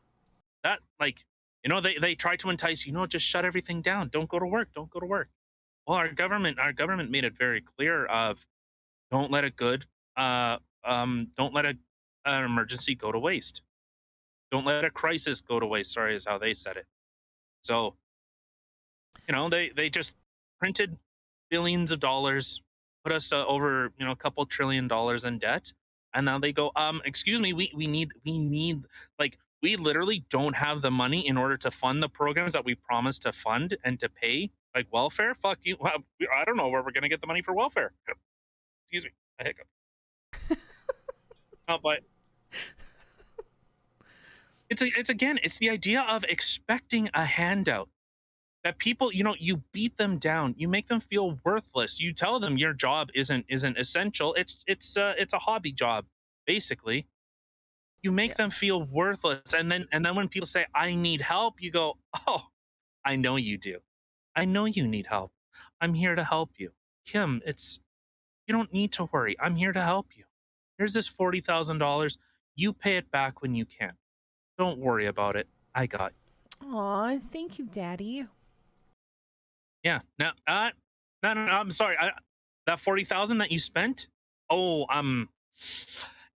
that, like, they try to entice, just shut everything down. Don't go to work. Don't go to work. Well, our government made it very clear of, don't let an emergency go to waste. Don't let a crisis go to waste. Sorry, is how they said it. So, they just printed billions of dollars, put us over, a couple $1 trillion in debt. And now they go, excuse me, we need, like, we literally don't have the money in order to fund the programs that we promised to fund and to pay, like welfare. Fuck you. I don't know where we're going to get the money for welfare. Excuse me, a hiccup. But it's the idea of expecting a handout. That people, you beat them down, you make them feel worthless. You tell them your job isn't essential. It's a hobby job, basically. You make them feel worthless, and then when people say, I need help, you go, oh, I know you do. I know you need help. I'm here to help you. Kim, you don't need to worry. I'm here to help you. Here's this $40,000. You pay it back when you can. Don't worry about it. I got you. Aw, thank you, Daddy. Yeah. No, I'm sorry. That 40,000 that you spent. Oh,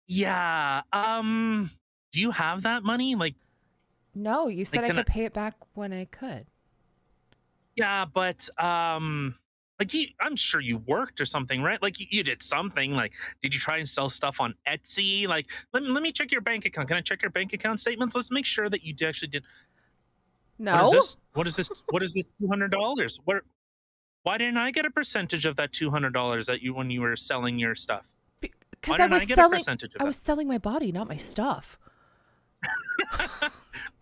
yeah. Do you have that money? Like, no, you said like, I could pay it back when I could. Yeah, but like, I'm sure you worked or something, right? Like, you did something. Like, did you try and sell stuff on Etsy? Like, let me check your bank account. Can I check your bank account statements? Let's make sure that you actually did. No. What is this? What is this $200? Why didn't I get a percentage of that $200 that when you were selling your stuff? Because I was selling my body, not my stuff.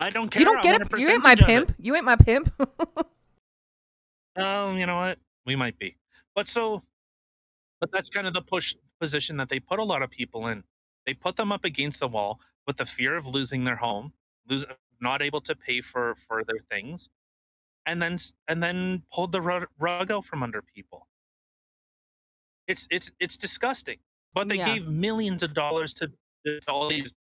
I don't care. You don't get it. You ain't my pimp. You ain't my pimp. Oh, you know what? We might be. But that's kind of the position that they put a lot of people in. They put them up against the wall with the fear of losing their home, not able to pay for their things, and then pulled the rug out from under people. It's disgusting. But they gave millions of dollars to all these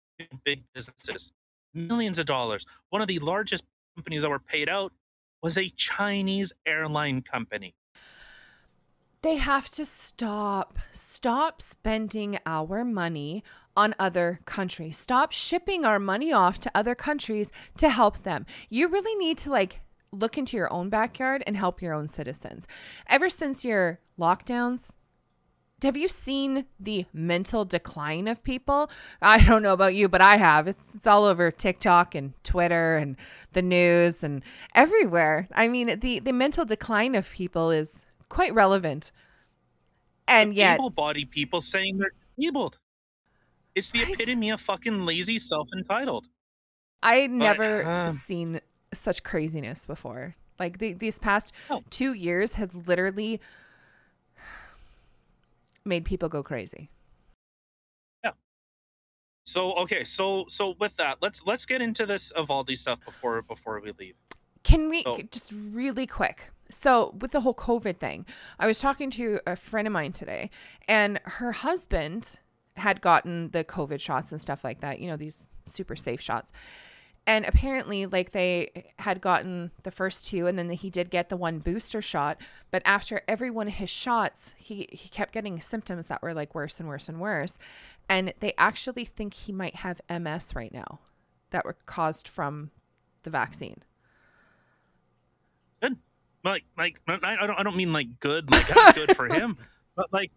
big businesses. Millions of dollars. One of the largest companies that were paid out was a Chinese airline company. They have to stop spending our money on other countries. Stop shipping our money off to other countries to help them. You really need to, like, look into your own backyard and help your own citizens. Ever since your lockdowns, have you seen the mental decline of people? I don't know about you, but I have. It's all over TikTok and Twitter and the news and everywhere. I mean, the mental decline of people is quite relevant. And yet, able-bodied people saying they're disabled. It's the epitome of fucking lazy, self-entitled. I never seen such craziness before. Like these past 2 years have literally made people go crazy. Yeah. So okay, so with that, let's get into this Uvalde stuff before we leave. Can we just really quick? So with the whole COVID thing, I was talking to a friend of mine today, and her husband had gotten the COVID shots and stuff like that, you know, these super safe shots. And apparently, like, they had gotten the first 2, and then he did get the 1 booster shot. But after every one of his shots, he kept getting symptoms that were like worse and worse and worse. And they actually think he might have MS right now that were caused from the vaccine. Good. Like I don't mean like good, like that's good for him, but like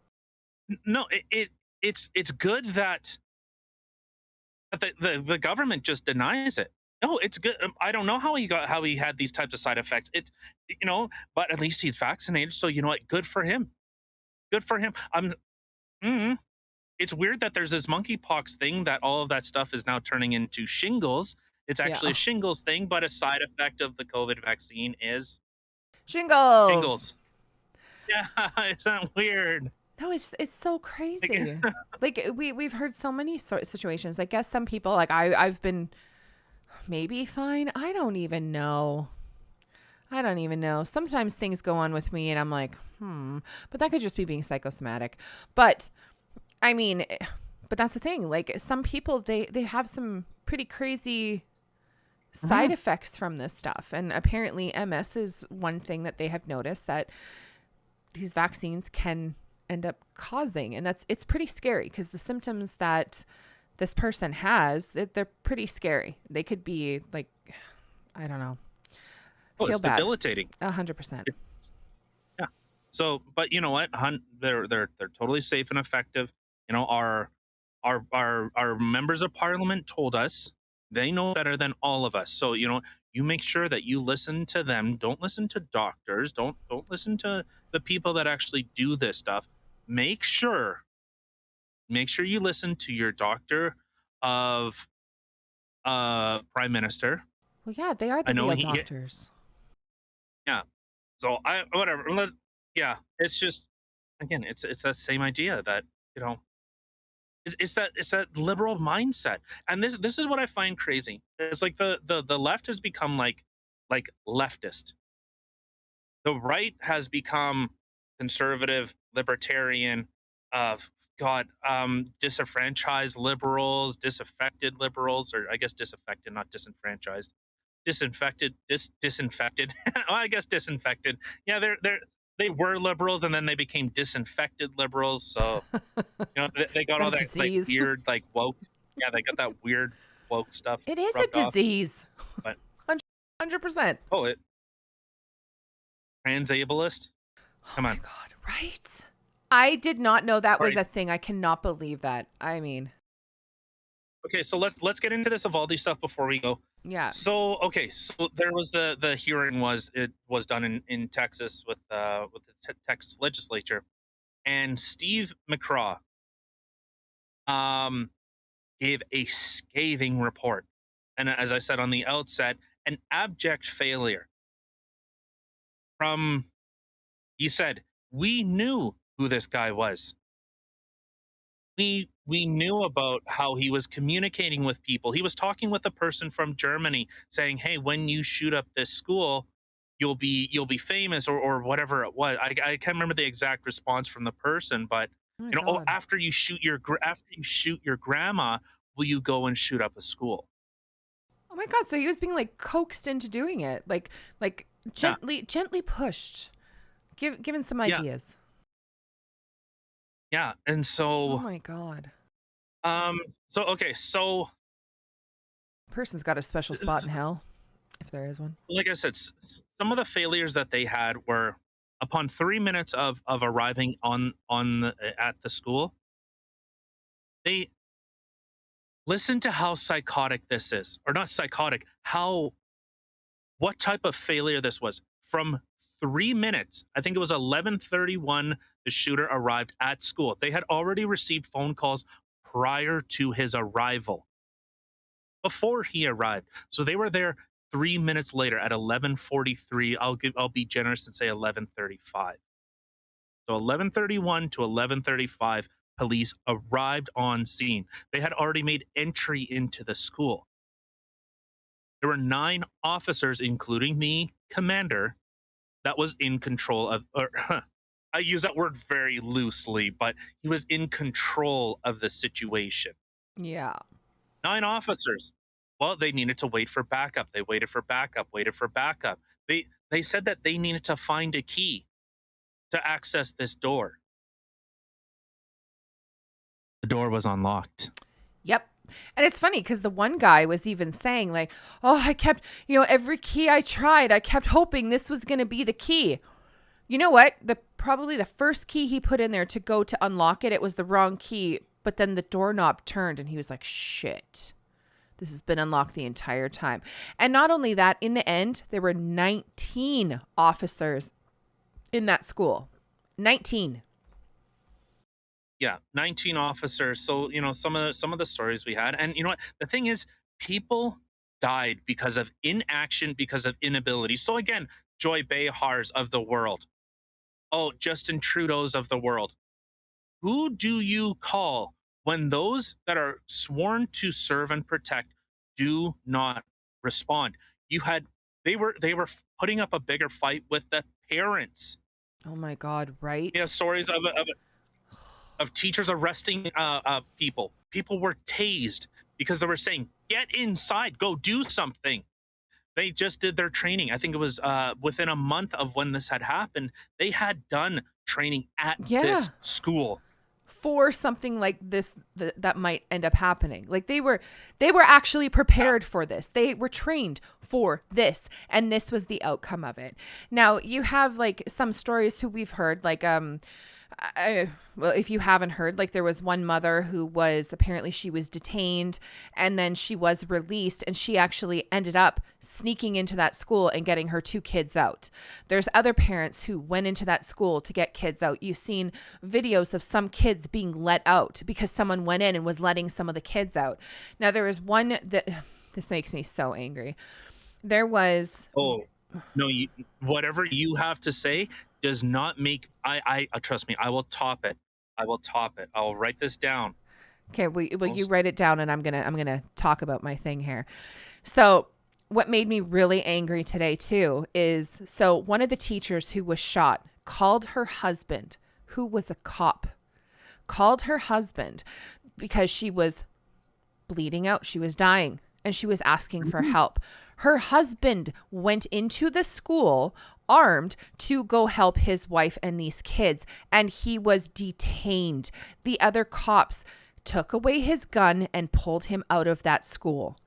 no, it's good that the government just denies it. No, it's good. I don't know how he had these types of side effects. It's, you know, but at least he's vaccinated, so you know what? Good for him. Good for him. It's weird that there's this monkeypox thing that all of that stuff is now turning into shingles. It's actually a shingles thing, but a side effect of the COVID vaccine is shingles. Yeah, isn't that weird? No, it's so crazy. Like we've heard so many situations. I guess some people, like I've been maybe fine. I don't even know. Sometimes things go on with me and I'm like, but that could just be being psychosomatic. But I mean, but that's the thing. Like some people, they have some pretty crazy side effects from this stuff. And apparently MS is one thing that they have noticed that these vaccines can end up causing. And it's pretty scary because the symptoms that this person has, they're pretty scary. They could be like, I don't know. Oh, it's debilitating. 100%. Yeah. So, but you know what? They're totally safe and effective. You know, our members of parliament told us they know better than all of us. So, you know, you make sure that you listen to them. Don't listen to doctors. Don't listen to the people that actually do this stuff. Make sure you listen to your doctor of prime minister. Well, yeah, they are the real doctors. Yeah. So whatever. Yeah, it's just, again, it's that same idea that, you know, it's that liberal mindset. And this is what I find crazy. It's like the left has become like leftist. The right has become conservative, libertarian, disenfranchised liberals, disaffected liberals, or I guess disaffected, not disenfranchised. Disinfected. Well, I guess disinfected. Yeah, they were liberals and then they became disinfected liberals. So you know they got all that like weird like woke. Yeah, they got that weird woke stuff. It is a disease. But 100%. Oh, it transableist. Come on. Oh my God, right? I did not know that was a thing. I cannot believe that. I mean. Okay, so let's get into this Uvalde stuff before we go. Yeah. So okay, so there was the hearing was done in Texas with the Texas legislature, and Steve McCraw gave a scathing report, and as I said on the outset, an abject failure. He said, we knew who this guy was. We knew about how he was communicating with people. He was talking with a person from Germany saying, hey, when you shoot up this school, you'll be famous or whatever it was. I can't remember the exact response from the person, but after you shoot your grandma, will you go and shoot up a school? Oh my God. So he was being like coaxed into doing it, like gently pushed, given some ideas. Yeah, and so. Oh my God. So person's got a special spot in hell. if there is one. Like I said, some of the failures that they had were upon 3 minutes of arriving at the school. They listen to how psychotic this is, or not psychotic, what type of failure this was. From 3 minutes, I think it was 11:31, the shooter arrived at school. They had already received phone calls prior to his arrival, before he arrived. So they were there 3 minutes later at 11:43. I'll be generous and say 11:35. So 11:31 to 11:35, police arrived on scene. They had already made entry into the school. There were 9 officers, including the commander, that was in control of, or I use that word very loosely, but he was in control of the situation. Yeah. 9 officers. Well, they needed to wait for backup. They waited for backup, waited for backup. They said that they needed to find a key to access this door. The door was unlocked. Yep. And it's funny because the one guy was even saying like, oh, I kept, every key I tried, I kept hoping this was going to be the key. You know what? Probably the first key he put in there to go to unlock it was the wrong key. But then the doorknob turned and he was like, shit, this has been unlocked the entire time. And not only that, in the end, there were 19 officers in that school. 19. Yeah, 19 officers. So, some of the stories we had. And you know what? The thing is, people died because of inaction, because of inability. So again, Joy Behars of the world. Oh, Justin Trudeau's of the world. Who do you call when those that are sworn to serve and protect do not respond? They were putting up a bigger fight with the parents. Oh my God, right? Stories of teachers arresting people. People were tased because they were saying, "Get inside, go do something." They just did their training. I think it was within a month of when this had happened, they had done training at this school for something like this that might end up happening. Like they were actually prepared for this. They were trained for this, and this was the outcome of it. Now you have like some stories who we've heard, like well, if you haven't heard, like there was one mother who was apparently she was detained and then she was released, and she actually ended up sneaking into that school and getting her 2 kids out. There's other parents who went into that school to get kids out. You've seen videos of some kids being let out because someone went in and was letting some of the kids out. Now there was one that, this makes me so angry. There was... Oh, no, whatever you have to say does not make, I trust me, I will top it. I will write this down. Okay, well, you write it down, and I'm gonna talk about my thing here. So what made me really angry today too is, so one of the teachers who was shot called her husband, who was a cop, called her husband because she was bleeding out, she was dying, and she was asking for help. Her husband went into the school armed to go help his wife and these kids, and he was detained. The other cops took away his gun and pulled him out of that school.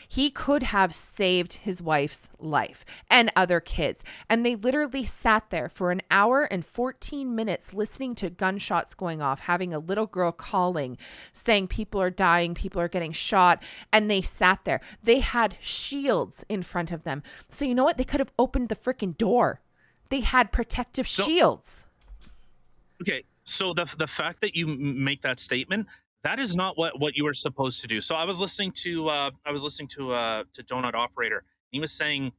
He could have saved his wife's life and other kids. And they literally sat there for an hour and 14 minutes listening to gunshots going off, having a little girl calling, saying people are dying, people are getting shot. And they sat there. They had shields in front of them. So you know what? They could have opened the freaking door. They had protective shields. Okay, so the fact that you make that statement, that is not what you were supposed to do. So I was listening to Donut Operator. He was saying,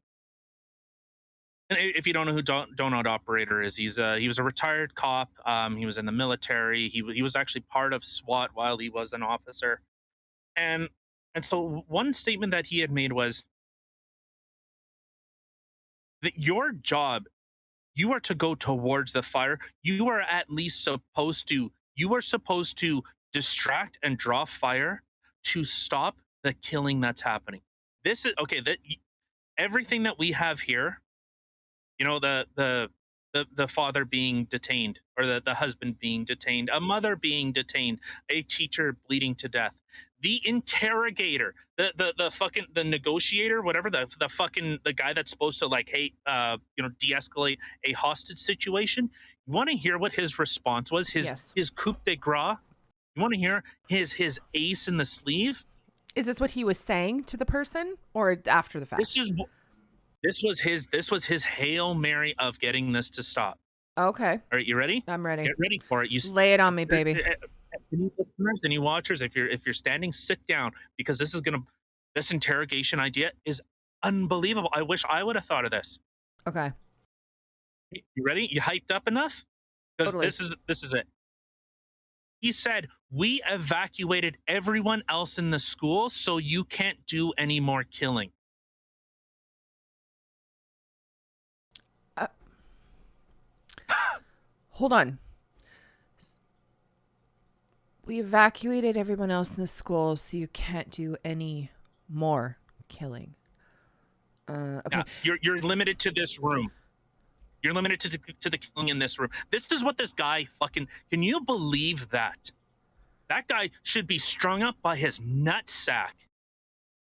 and if you don't know who Donut Operator is, he was a retired cop. He was in the military. He was actually part of SWAT while he was an officer. And so one statement that he had made was that your job, you are to go towards the fire. You are at least supposed to distract and draw fire to stop the killing that's happening. This is okay. That everything that we have here, the father being detained, or the husband being detained, a mother being detained, a teacher bleeding to death. the interrogator, the negotiator, whatever, the guy that's supposed to like, hey, de-escalate a hostage situation. You want to hear what his response was? His coup de grace. You want to hear his ace in the sleeve? Is this what he was saying to the person, or after the fact? This was his Hail Mary of getting this to stop. Okay. All right, you ready? I'm ready. Get ready for it. You lay it on me, baby. Any listeners, any watchers, if you're standing, sit down, because this interrogation idea is unbelievable. I wish I would have thought of this. Okay. You ready? You hyped up enough? Because Totally. this is it. He said, "We evacuated everyone else in the school, so you can't do any more killing." Hold on. We evacuated everyone else in the school, so you can't do any more killing. Okay. Yeah, you're limited to this room. You're limited to the killing in this room. This is what this guy fucking... Can you believe that? That guy should be strung up by his nutsack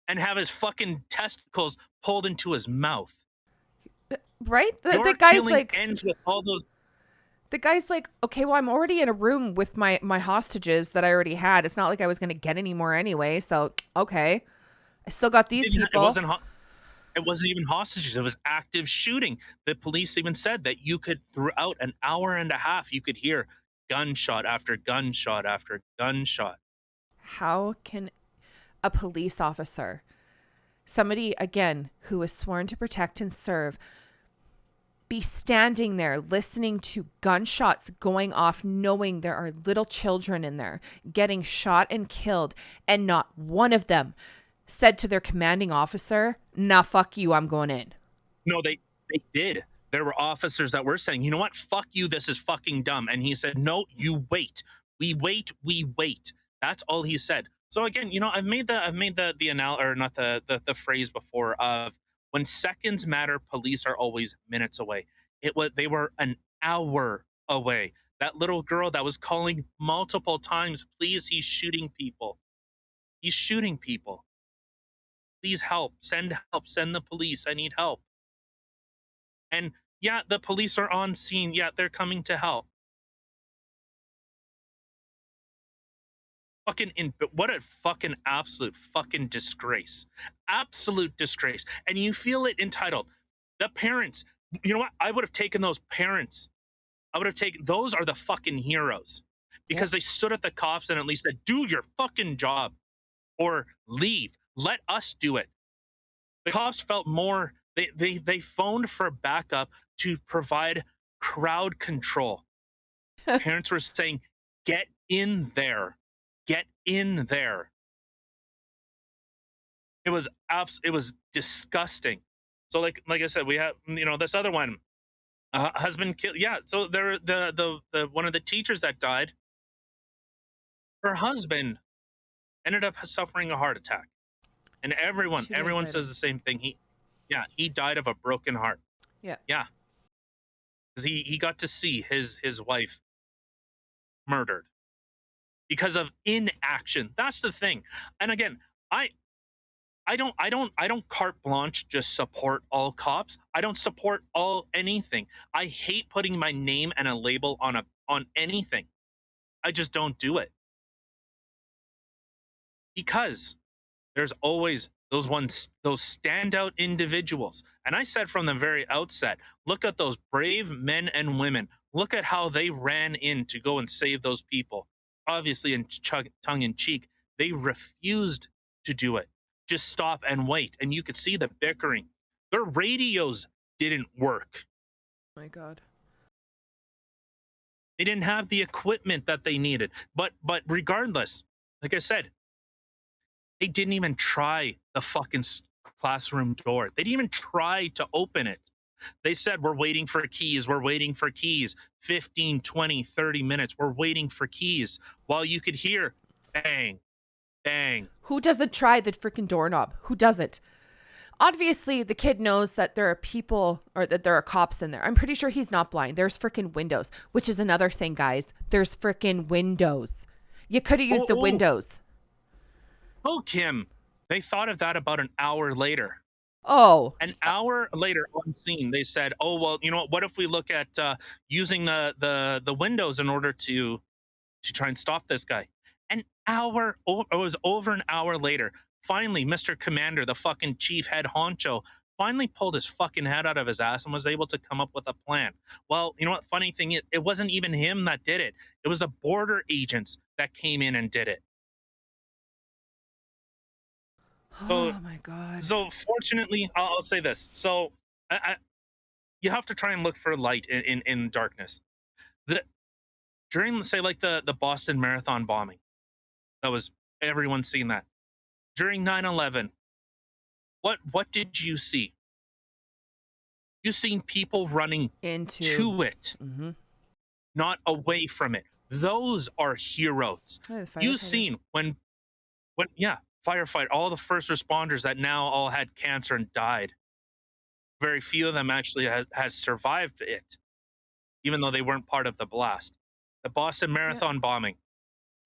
and have his fucking testicles pulled into his mouth. Right? The guy's like... ends with all those... The guy's like, okay, well, I'm already in a room with my hostages that I already had. It's not like I was going to get any more anyway. So, okay. I still got these people. It wasn't even hostages. It was active shooting. The police even said that you could, throughout an hour and a half, you could hear gunshot after gunshot after gunshot. How can a police officer, somebody, again, who is sworn to protect and serve, be standing there listening to gunshots going off, knowing there are little children in there getting shot and killed, and not one of them said to their commanding officer, "Nah, fuck you, I'm going in"? No, they did. There were officers that were saying, "You know what? Fuck you, this is fucking dumb." And he said, "No, you wait. We wait." That's all he said. So again, I've made the phrase before of, when seconds matter, police are always minutes away. They were an hour away. That little girl that was calling multiple times, "Please, he's shooting people. He's shooting people. Please help. Send the police. I need help." And yeah, the police are on scene. Yeah, they're coming to help. What a fucking absolute fucking disgrace. Absolute disgrace. And you feel it entitled. The parents, you know what? I would have taken those parents. Those are the fucking heroes. Because they stood at the cops and at least said, "Do your fucking job or leave. Let us do it." The cops felt more, they phoned for backup to provide crowd control. Parents were saying, "Get in there. Get in there." It was disgusting. So like I said, we have, this other one, husband killed. Yeah. So there, the one of the teachers that died, her husband ended up suffering a heart attack, and everyone says the same thing. He died of a broken heart. Yeah. Because he got to see his wife murdered because of inaction. That's the thing. And again, I don't carte blanche just support all cops. I don't support anything. I hate putting my name and a label on anything. I just don't do it. Because there's always those standout individuals. And I said from the very outset, look at those brave men and women. Look at how they ran in to go and save those people. Obviously, in tongue in cheek, they refused to do it. Just stop and wait. And you could see the bickering. Their radios didn't work. Oh my God. They didn't have the equipment that they needed. But regardless, like I said, they didn't even try the fucking classroom door. They didn't even try to open it. They said, "We're waiting for keys. We're waiting for keys. 15, 20, 30 minutes. We're waiting for keys." While you could hear bang, bang. Who doesn't try the freaking doorknob? Who doesn't? Obviously, the kid knows that there are people, or that there are cops in there. I'm pretty sure he's not blind. There's freaking windows, which is another thing, guys. There's freaking windows. You could have used the windows. Oh, Kim, they thought of that about an hour later. Oh, An hour later on scene, they said, "Oh well, you know what if we look at using the windows in order to try and stop this guy?" An hour, it was over an hour later. Finally, Mr. Commander, the fucking chief head honcho, finally pulled his fucking head out of his ass and was able to come up with a plan. Well, you know what? Funny thing is, it wasn't even him that did it. It was the border agents that came in and did it. So, oh my God. so fortunately, I'll say this. So, you have to try and look for light in darkness. The during, say, like the Boston Marathon bombing, that was everyone's seen that. During 9/11, what did you see? You seen people running Into to it, Mhm. not away from it. Those are heroes. Oh, the You firefighters. seen when yeah, firefight, all the first responders that now all had cancer and died. Very few of them actually has survived it, even though they weren't part of the blast. The Boston Marathon bombing,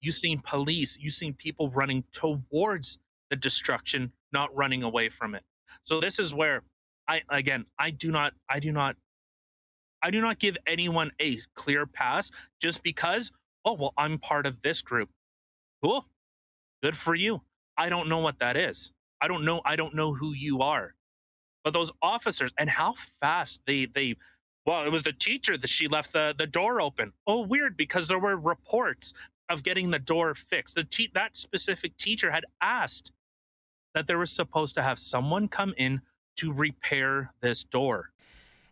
you seen police, you seen people running towards the destruction, not running away from it. So this is where I do not give anyone a clear pass just because, oh well, I'm part of this group. Cool. Good for you. I don't know what that is. I don't know who you are. But those officers, and how fast they well, it was the teacher that she left the door open. Oh, weird, because there were reports of getting the door fixed. That specific teacher had asked that there was supposed to have someone come in to repair this door.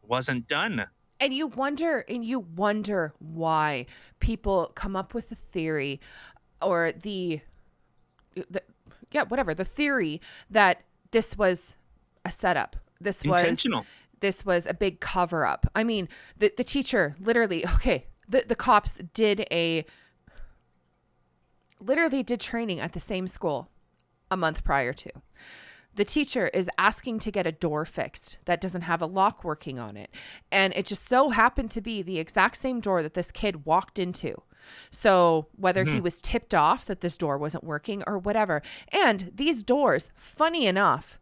It wasn't done. And you wonder why people come up with a theory or the whatever, the theory that this was a setup. Intentional. This was a big cover up. I mean, the teacher literally, okay, the cops literally did training at the same school a month prior to. The teacher is asking to get a door fixed that doesn't have a lock working on it. And it just so happened to be the exact same door that this kid walked into. So whether he was tipped off that this door wasn't working or whatever. And these doors, funny enough,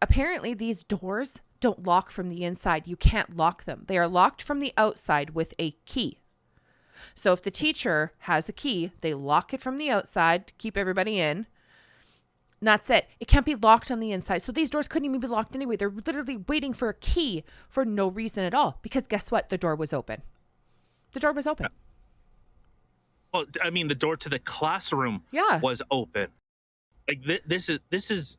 apparently these doors don't lock from the inside. You can't lock them. They are locked from the outside with a key. So if the teacher has a key, they lock it from the outside to keep everybody in. And that's it. It can't be locked on the inside. So these doors couldn't even be locked anyway. They're literally waiting for a key for no reason at all. Because guess what? The door was open. The door was open. Well, I mean, the door to the classroom was open. Like this is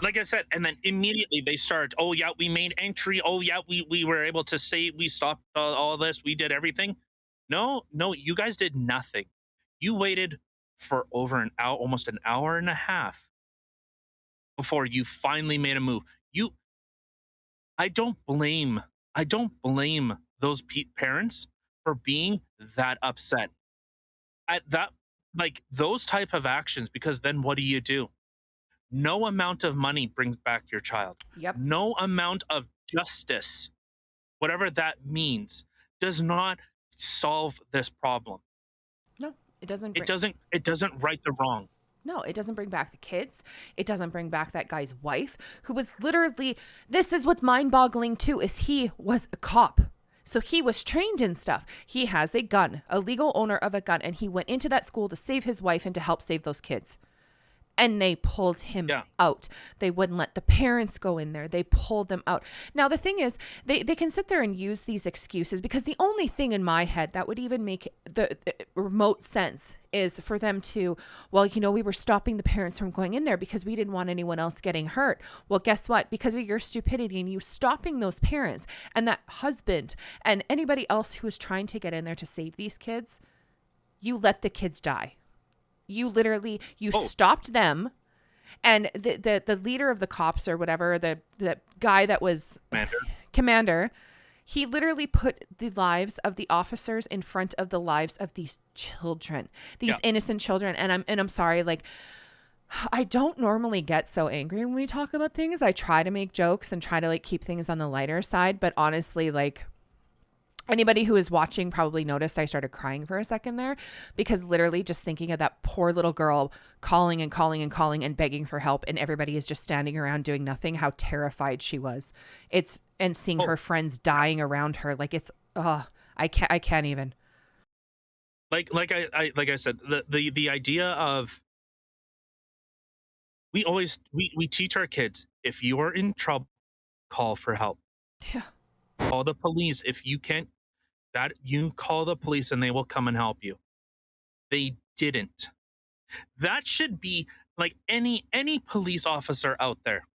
like I said, and then immediately they start, oh yeah, we made entry. Oh yeah, we were able to save, we stopped all this, we did everything. No, you guys did nothing. You waited for over an hour, almost an hour and a half before you finally made a move. I don't blame those parents for being that upset at that, like those type of actions, because then what do? No amount of money brings back your child. Yep. No amount of justice, whatever that means, does not solve this problem. No, it doesn't. It doesn't right the wrong. No, it doesn't bring back the kids. It doesn't bring back that guy's wife, who was literally, this is what's mind-boggling too, is he was a cop. So he was trained in stuff. He has a gun, a legal owner of a gun, and he went into that school to save his wife and to help save those kids. And they pulled him out. They wouldn't let the parents go in there. They pulled them out. Now, the thing is, they can sit there and use these excuses, because the only thing in my head that would even make the remote sense is for them to, well, you know, we were stopping the parents from going in there because we didn't want anyone else getting hurt. Well, guess what? Because of your stupidity and you stopping those parents and that husband and anybody else who was trying to get in there to save these kids, you let the kids die. You literally, stopped them, and the leader of the cops or whatever, the guy that was commander, he literally put the lives of the officers in front of the lives of these children, these innocent children. And I'm sorry, like, I don't normally get so angry when we talk about things. I try to make jokes and try to like keep things on the lighter side, but honestly, like, Anybody who is watching probably noticed I started crying for a second there, because literally just thinking of that poor little girl calling and calling and calling and begging for help, and everybody is just standing around doing nothing, how terrified she was. And seeing her friends dying around her, like it's I can't even. Like I said, the idea of, we teach our kids, if you are in trouble, call for help. Yeah. Call the police. If you can't, that you call the police and they will come and help you. They didn't. That should be like any police officer out there.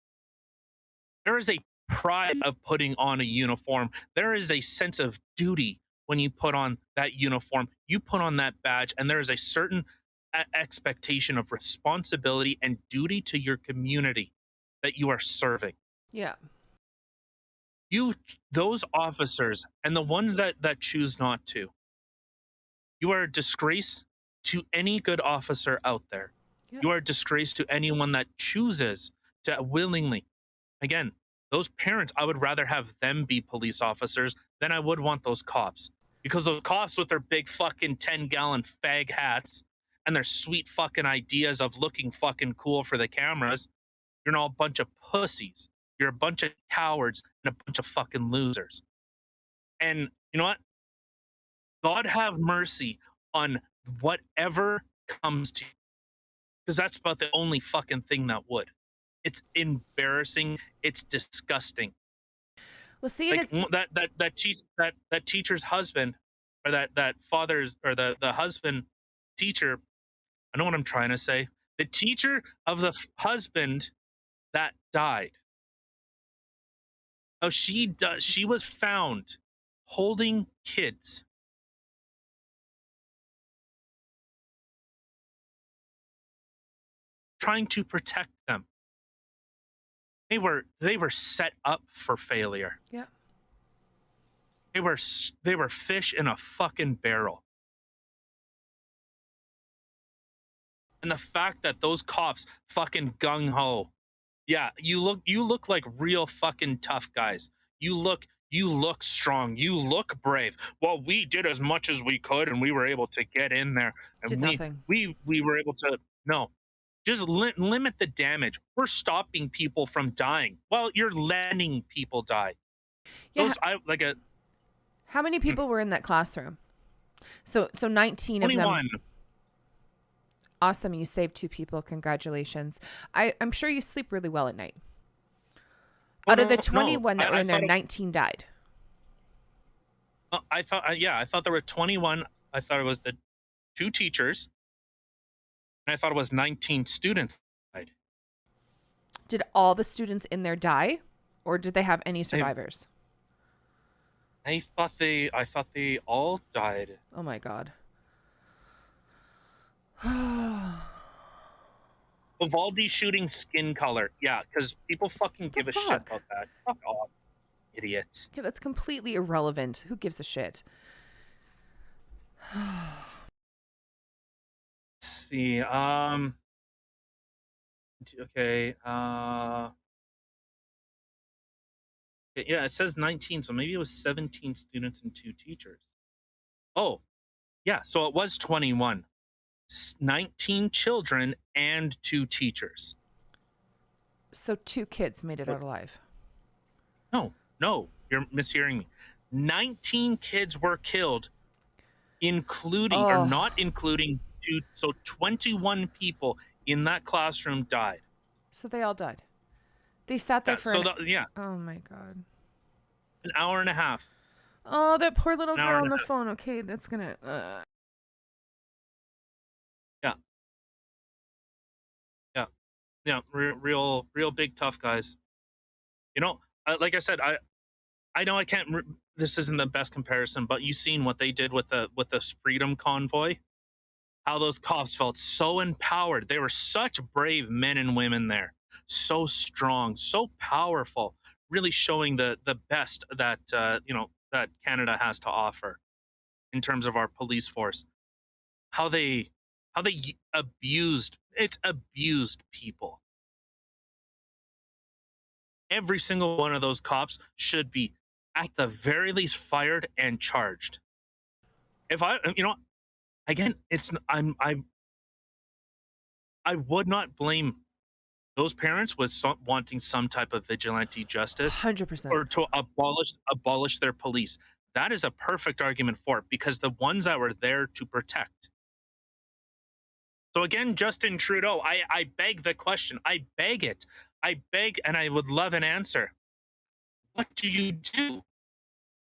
There is a pride of putting on a uniform. There is a sense of duty when you put on that uniform. You put on that badge, and there is a certain expectation of responsibility and duty to your community that you are serving. Yeah. Those officers, and the ones that choose not to, you are a disgrace to any good officer out there. Yep. You are a disgrace to anyone that chooses to willingly. Again, those parents, I would rather have them be police officers than I would want those cops. Because those cops with their big fucking 10-gallon fag hats and their sweet fucking ideas of looking fucking cool for the cameras, you're all a bunch of pussies. You're a bunch of cowards and a bunch of fucking losers. And you know what? God have mercy on whatever comes to you. Because that's about the only fucking thing that would. It's embarrassing. It's disgusting. Well, see, Like that teacher's husband, or that father's, or the husband teacher. I know what I'm trying to say. The teacher of the husband that died. Oh, she was found holding kids. Trying to protect them. They were set up for failure. Yeah. They were fish in a fucking barrel. And the fact that those cops fucking gung ho. Yeah, you look like real fucking tough guys. You look strong. You look brave. Well, we did as much as we could, and we were able to get in there. And Did nothing. we were able to, no. Just limit the damage. We're stopping people from dying. Well, you're letting people die. Yeah. How many people were in that classroom? So 19 of 21. them. Awesome. You saved 2 people. Congratulations. I'm sure you sleep really well at night. Out of the 21 that were in there, 19 died. I thought there were 21. I thought it was the 2 teachers. And I thought it was 19 students died. Did all the students in there die, or did they have any survivors? I thought they all died. Oh my God. Uvalde shooting skin color. Yeah, because people fucking give a shit about that. Fuck off, idiots. Yeah, that's completely irrelevant. Who gives a shit? Let's see. Okay. Yeah, it says 19, so maybe it was 17 students and 2 teachers. Oh, yeah, so it was 21. 19 children and 2 teachers. So 2 kids made it out alive. No, you're mishearing me. 19 kids were killed, including or not including 2. So 21 people in that classroom died. So they all died. They sat there for Oh my God. An hour and a half. Oh, that poor little girl on the phone. Okay, that's gonna. Yeah, real big tough guys. You know, like I said, I know I can't. This isn't the best comparison, but you've seen what they did with the freedom convoy. How those cops felt so empowered. They were such brave men and women there, so strong, so powerful. Really showing the best that that Canada has to offer in terms of our police force. How they abused people. Every single one of those cops should be at the very least fired and charged. If I, again, I would not blame those parents with wanting some type of vigilante justice 100%. or to abolish their police. That is a perfect argument for it, because the ones that were there to protect. So again, Justin Trudeau, I beg the question. I beg it. I beg, and I would love an answer. What do you do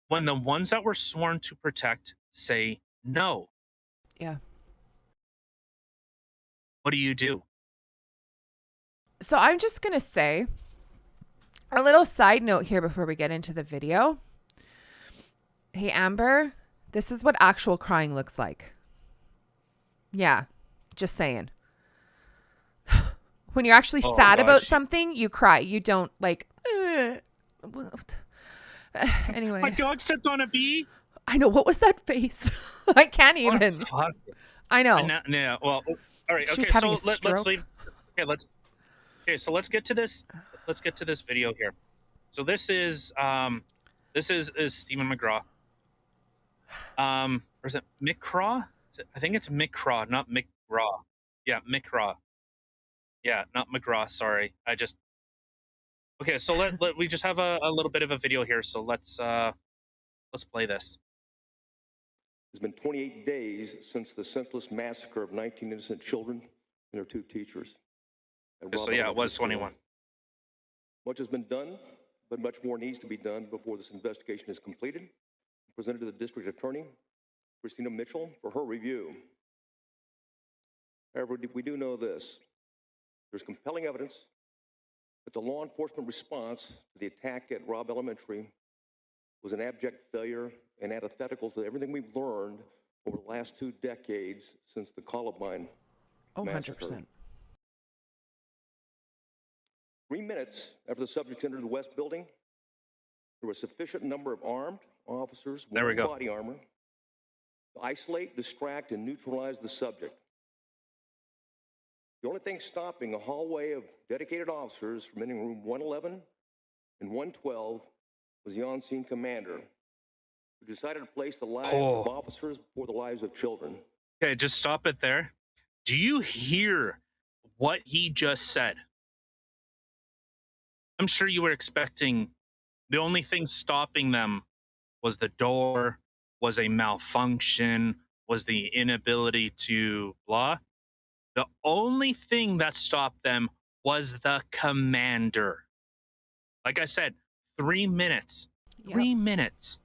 when the ones that were sworn to protect say no? Yeah. What do you do? So I'm just going to say a little side note here before we get into the video. Hey, Amber, this is what actual crying looks like. Yeah, just saying. When you're actually sad about something, you cry. You don't like, anyway. My dog stepped on a bee. I know. What was that face? I can't even. I know. Yeah. Well, all right. She Okay. was having So a stroke. let's leave. Okay. So let's get to this. Let's get to this video here. So this is Stephen McGraw. Or is it McCraw? I think it's McCraw, not McGraw. Yeah, McCraw. Yeah, not McGraw. Sorry, Okay, so let we just have a little bit of a video here. So let's play this. It's been 28 days since the senseless massacre of 19 innocent children and their 2 teachers. So yeah, it was 21. Much has been done, but much more needs to be done before this investigation is completed. Presented to the district attorney, Christina Mitchell, for her review. However, we do know this. There's compelling evidence that the law enforcement response to the attack at Robb Elementary was an abject failure and antithetical to everything we've learned over the last 2 decades since the Columbine massacre. 100%. 3 minutes after the subject entered the West Building, there was a sufficient number of armed officers wearing body armor to isolate, distract, and neutralize the subject. The only thing stopping a hallway of dedicated officers from entering room 111 and 112 was the on-scene commander, who decided to place the lives of officers before the lives of children. Okay, just stop it there. Do you hear what he just said? I'm sure you were expecting the only thing stopping them was the door, was a malfunction, was the inability to blah. The only thing that stopped them was the commander. Like I said, 3 minutes. Yep. 3 minutes.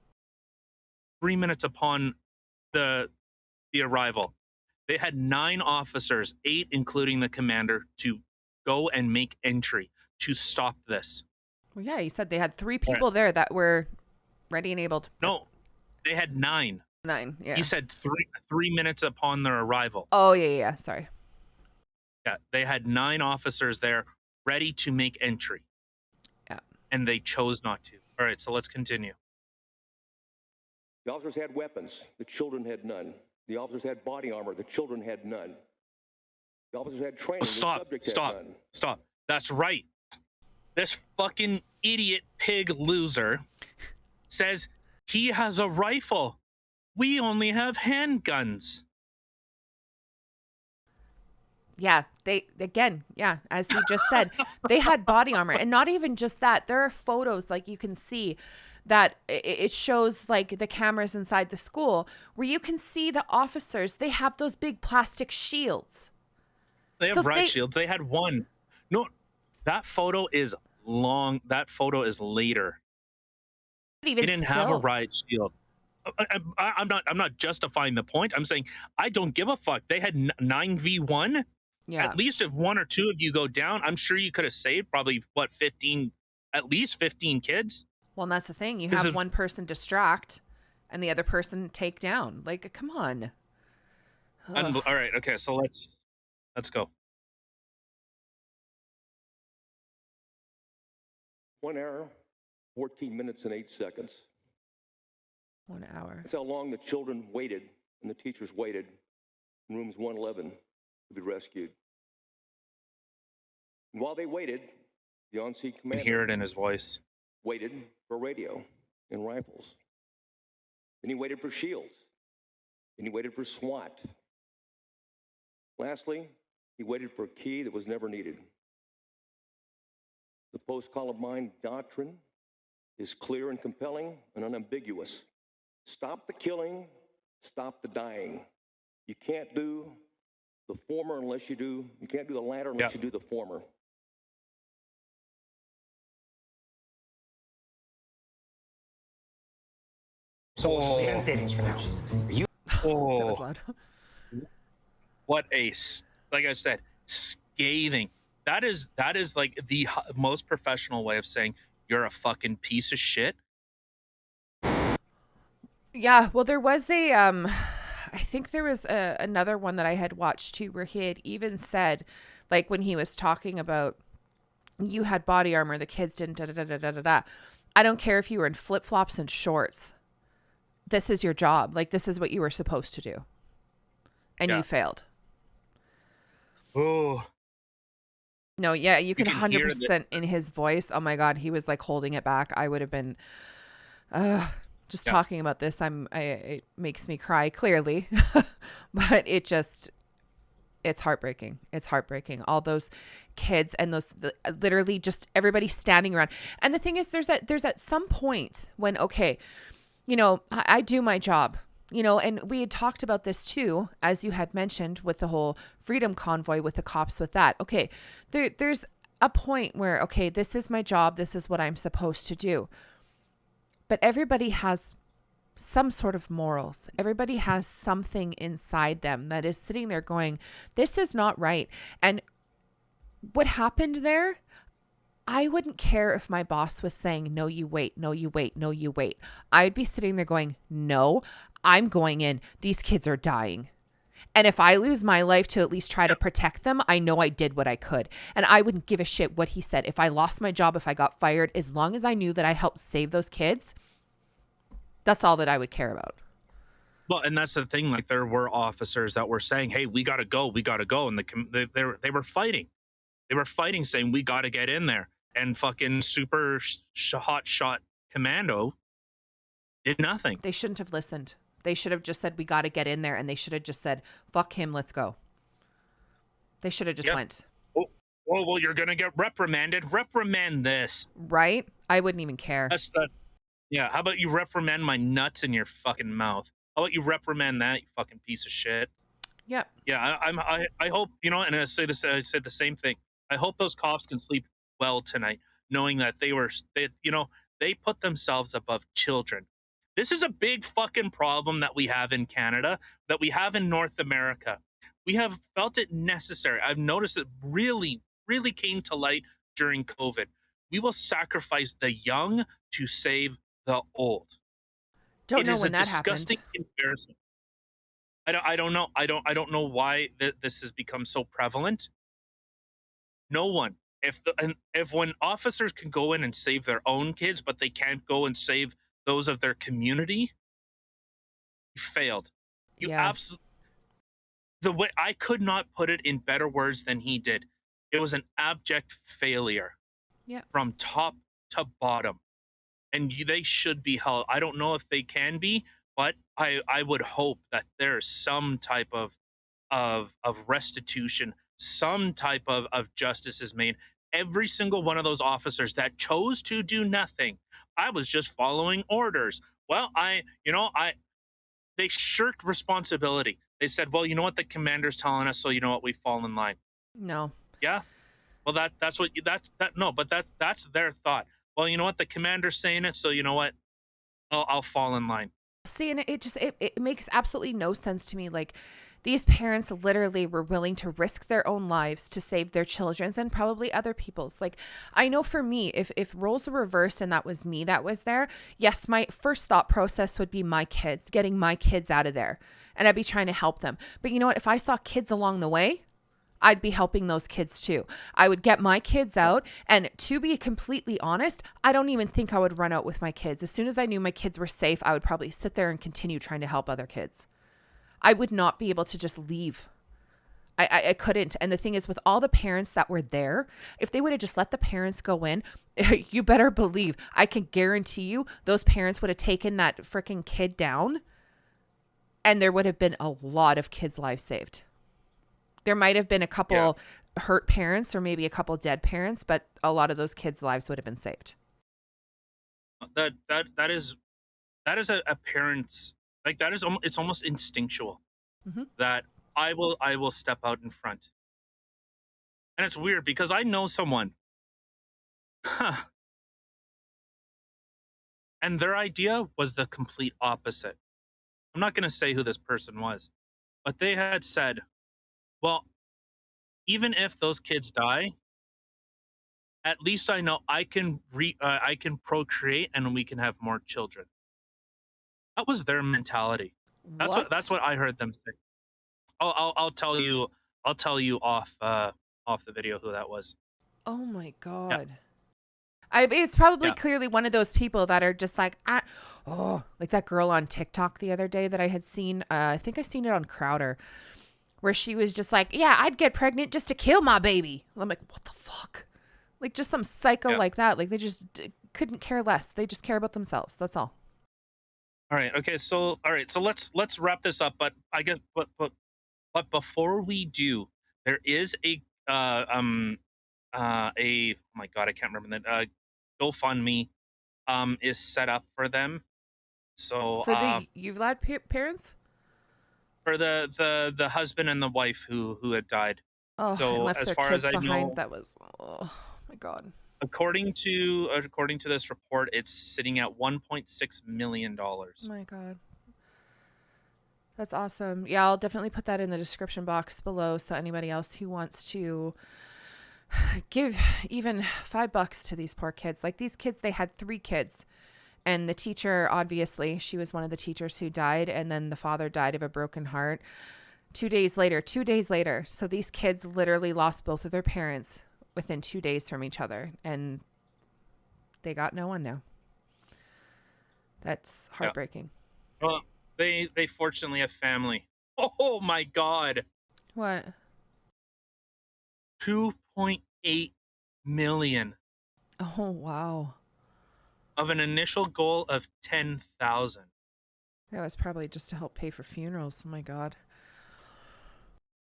3 minutes upon the arrival. They had 9 officers, 8 including the commander, to go and make entry to stop this. Well, yeah, he said they had 3 people there that were ready and able to. No, they had 9. 9, yeah. He said 3 minutes upon their arrival. Oh, yeah. Sorry. Yeah, they had 9 officers there ready to make entry. Yeah. And they chose not to. All right, so let's continue. The officers had weapons. The children had none. The officers had body armor. The children had none. The officers had training. Stop. That's right. This fucking idiot pig loser says he has a rifle. We only have handguns. Yeah, as he just said, they had body armor. And not even just that. There are photos, like you can see, that it shows like the cameras inside the school where you can see the officers, they have those big plastic shields. They have riot shields. They had one. No, that photo is long. That photo is later. They didn't have a riot shield. I'm not justifying the point. I'm saying I don't give a fuck. They had 9v1. Yeah. At least if 1 or 2 of you go down, I'm sure you could have saved probably 15, at least 15 kids. Well, and that's the thing. You have one person distract and the other person take down. Like, come on. All right. Okay. So let's go. 1 hour, 14 minutes and 8 seconds. 1 hour. That's how long the children waited and the teachers waited in rooms 111 to be rescued. And while they waited, the on-scene commander... You hear it in his voice. Waited for radio. and rifles. Then he waited for shields. Then he waited for SWAT. Lastly, he waited for a key that was never needed. The post-Columbine doctrine is clear and compelling and unambiguous. Stop the killing, stop the dying. You can't do the former unless you can't do the latter unless you do the former. So and savings for now. That was loud. What like I said, scathing. That is like the most professional way of saying you're a fucking piece of shit. Yeah, well, there was I think there was another one that I had watched too, where he had even said, like when he was talking about, you had body armor, the kids didn't, da da da da da da da. I don't care if you were in flip flops and shorts. This is your job. Like, this is what you were supposed to do, and you failed. Oh. No, yeah, you can 100% in his voice. Oh my God, he was like holding it back. I would have been, just talking about this. It makes me cry clearly, but it's heartbreaking. It's heartbreaking. All those kids and literally just everybody standing around. And the thing is, there's at some point when, okay, you know, I do my job. You know, and we had talked about this too, as you had mentioned with the whole freedom convoy with the cops with that. Okay, there's a point where, okay, this is my job. This is what I'm supposed to do. But everybody has some sort of morals. Everybody has something inside them that is sitting there going, this is not right. And what happened there, I wouldn't care if my boss was saying, no, you wait, no, you wait, no, you wait. I'd be sitting there going, no, I'm going in. These kids are dying. And if I lose my life to at least try to protect them, I know I did what I could. And I wouldn't give a shit what he said. If I lost my job, if I got fired, as long as I knew that I helped save those kids, that's all that I would care about. Well, and that's the thing. Like, there were officers that were saying, hey, we got to go. And they were fighting. They were fighting, saying, we got to get in there. And fucking super hot shot commando did nothing. They shouldn't have listened. They should have just said, we got to get in there. And they should have just said, fuck him, let's go. They should have just went. Oh, well, you're going to get reprimanded. Reprimand this. Right? I wouldn't even care. Yeah, how about you reprimand my nuts in your fucking mouth? How about you reprimand that, you fucking piece of shit? Yep. Yeah, I hope, you know, and I said the same thing. I hope those cops can sleep well tonight, knowing that they put themselves above children. This is a big fucking problem that we have in Canada, that we have in North America. We have felt it necessary. I've noticed it really, really came to light during COVID. We will sacrifice the young to save the old. Don't know when that happened. It is a disgusting embarrassment. I don't know. I don't know why this has become so prevalent. No one. If when officers can go in and save their own kids, but they can't go and save those of their community, you failed. You absolutely. The way I could not put it in better words than he did. It was an abject failure. Yeah. From top to bottom, and they should be held. I don't know if they can be, but I would hope that there's some type of restitution, some type of justice is made. Every single one of those officers that chose to do nothing, I was just following orders. Well, they shirked responsibility. They said, well, you know what, the commander's telling us, so you know what, we fall in line. No. Yeah. Well, that's their thought. Well, you know what, the commander's saying it, so you know what, I'll fall in line. See, and it makes absolutely no sense to me. Like, these parents literally were willing to risk their own lives to save their children's and probably other people's. Like, I know for me, if roles were reversed and that was me that was there, yes, my first thought process would be my kids, getting my kids out of there. And I'd be trying to help them. But you know what? If I saw kids along the way, I'd be helping those kids too. I would get my kids out. And to be completely honest, I don't even think I would run out with my kids. As soon as I knew my kids were safe, I would probably sit there and continue trying to help other kids. I would not be able to just leave. I couldn't. And the thing is, with all the parents that were there, if they would have just let the parents go in, you better believe, I can guarantee you those parents would have taken that freaking kid down, and there would have been a lot of kids' lives saved. There might have been a couple hurt parents or maybe a couple dead parents, but a lot of those kids' lives would have been saved. That is a parent's, like, that is, it's almost instinctual that I will step out in front. And it's weird because I know someone, and their idea was the complete opposite. I'm not going to say who this person was, but they had said, well, even if those kids die, at least I know I can procreate and we can have more children. That was their mentality. That's what I heard them say. I'll tell you off the video who that was. Oh my God. It's probably clearly one of those people that are just like, like that girl on TikTok the other day that I had seen. I think I seen it on Crowder, where she was just like, yeah, I'd get pregnant just to kill my baby. I'm like, what the fuck? Like, just some psycho like that. Like, they just couldn't care less. They just care about themselves. That's all. All right. Okay. So let's wrap this up. But I guess but before we do, there is a oh my God, I can't remember that. GoFundMe is set up for them. So for the Uvlade parents, for the husband and the wife who had died. Oh, so and left as their far kids as I behind. know, That was, oh my God. According to this report, it's sitting at $1.6 million. Oh my God. That's awesome. Yeah, I'll definitely put that in the description box below, so anybody else who wants to give even $5 to these poor kids. Like, these kids, they had 3 kids. And the teacher, obviously, she was one of the teachers who died. And then the father died of a broken heart 2 days later. So these kids literally lost both of their parents within 2 days from each other. And they got no one now. That's heartbreaking. Yeah. Well, they fortunately have family. Oh my God. What? 2.8 million. Oh, wow. Of an initial goal of 10,000. That was probably just to help pay for funerals. Oh my God.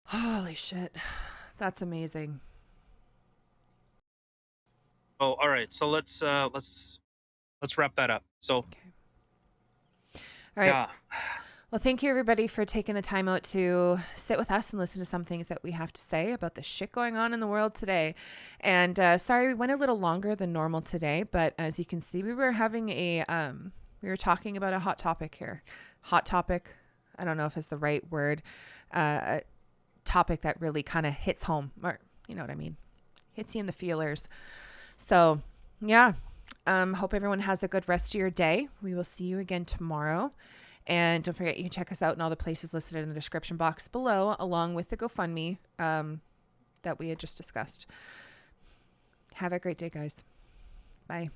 Holy shit. That's amazing. Oh, all right. So let's wrap that up. So, okay. All right. Yeah. Well, thank you everybody for taking the time out to sit with us and listen to some things that we have to say about the shit going on in the world today. And sorry, we went a little longer than normal today, but as you can see, we were having we were talking about a hot topic here. Hot topic. I don't know if it's the right word. A topic that really kind of hits home, or you know what I mean? Hits you in the feelers. So yeah, hope everyone has a good rest of your day. We will see you again tomorrow. And don't forget, you can check us out in all the places listed in the description box below, along with the GoFundMe that we had just discussed. Have a great day, guys. Bye.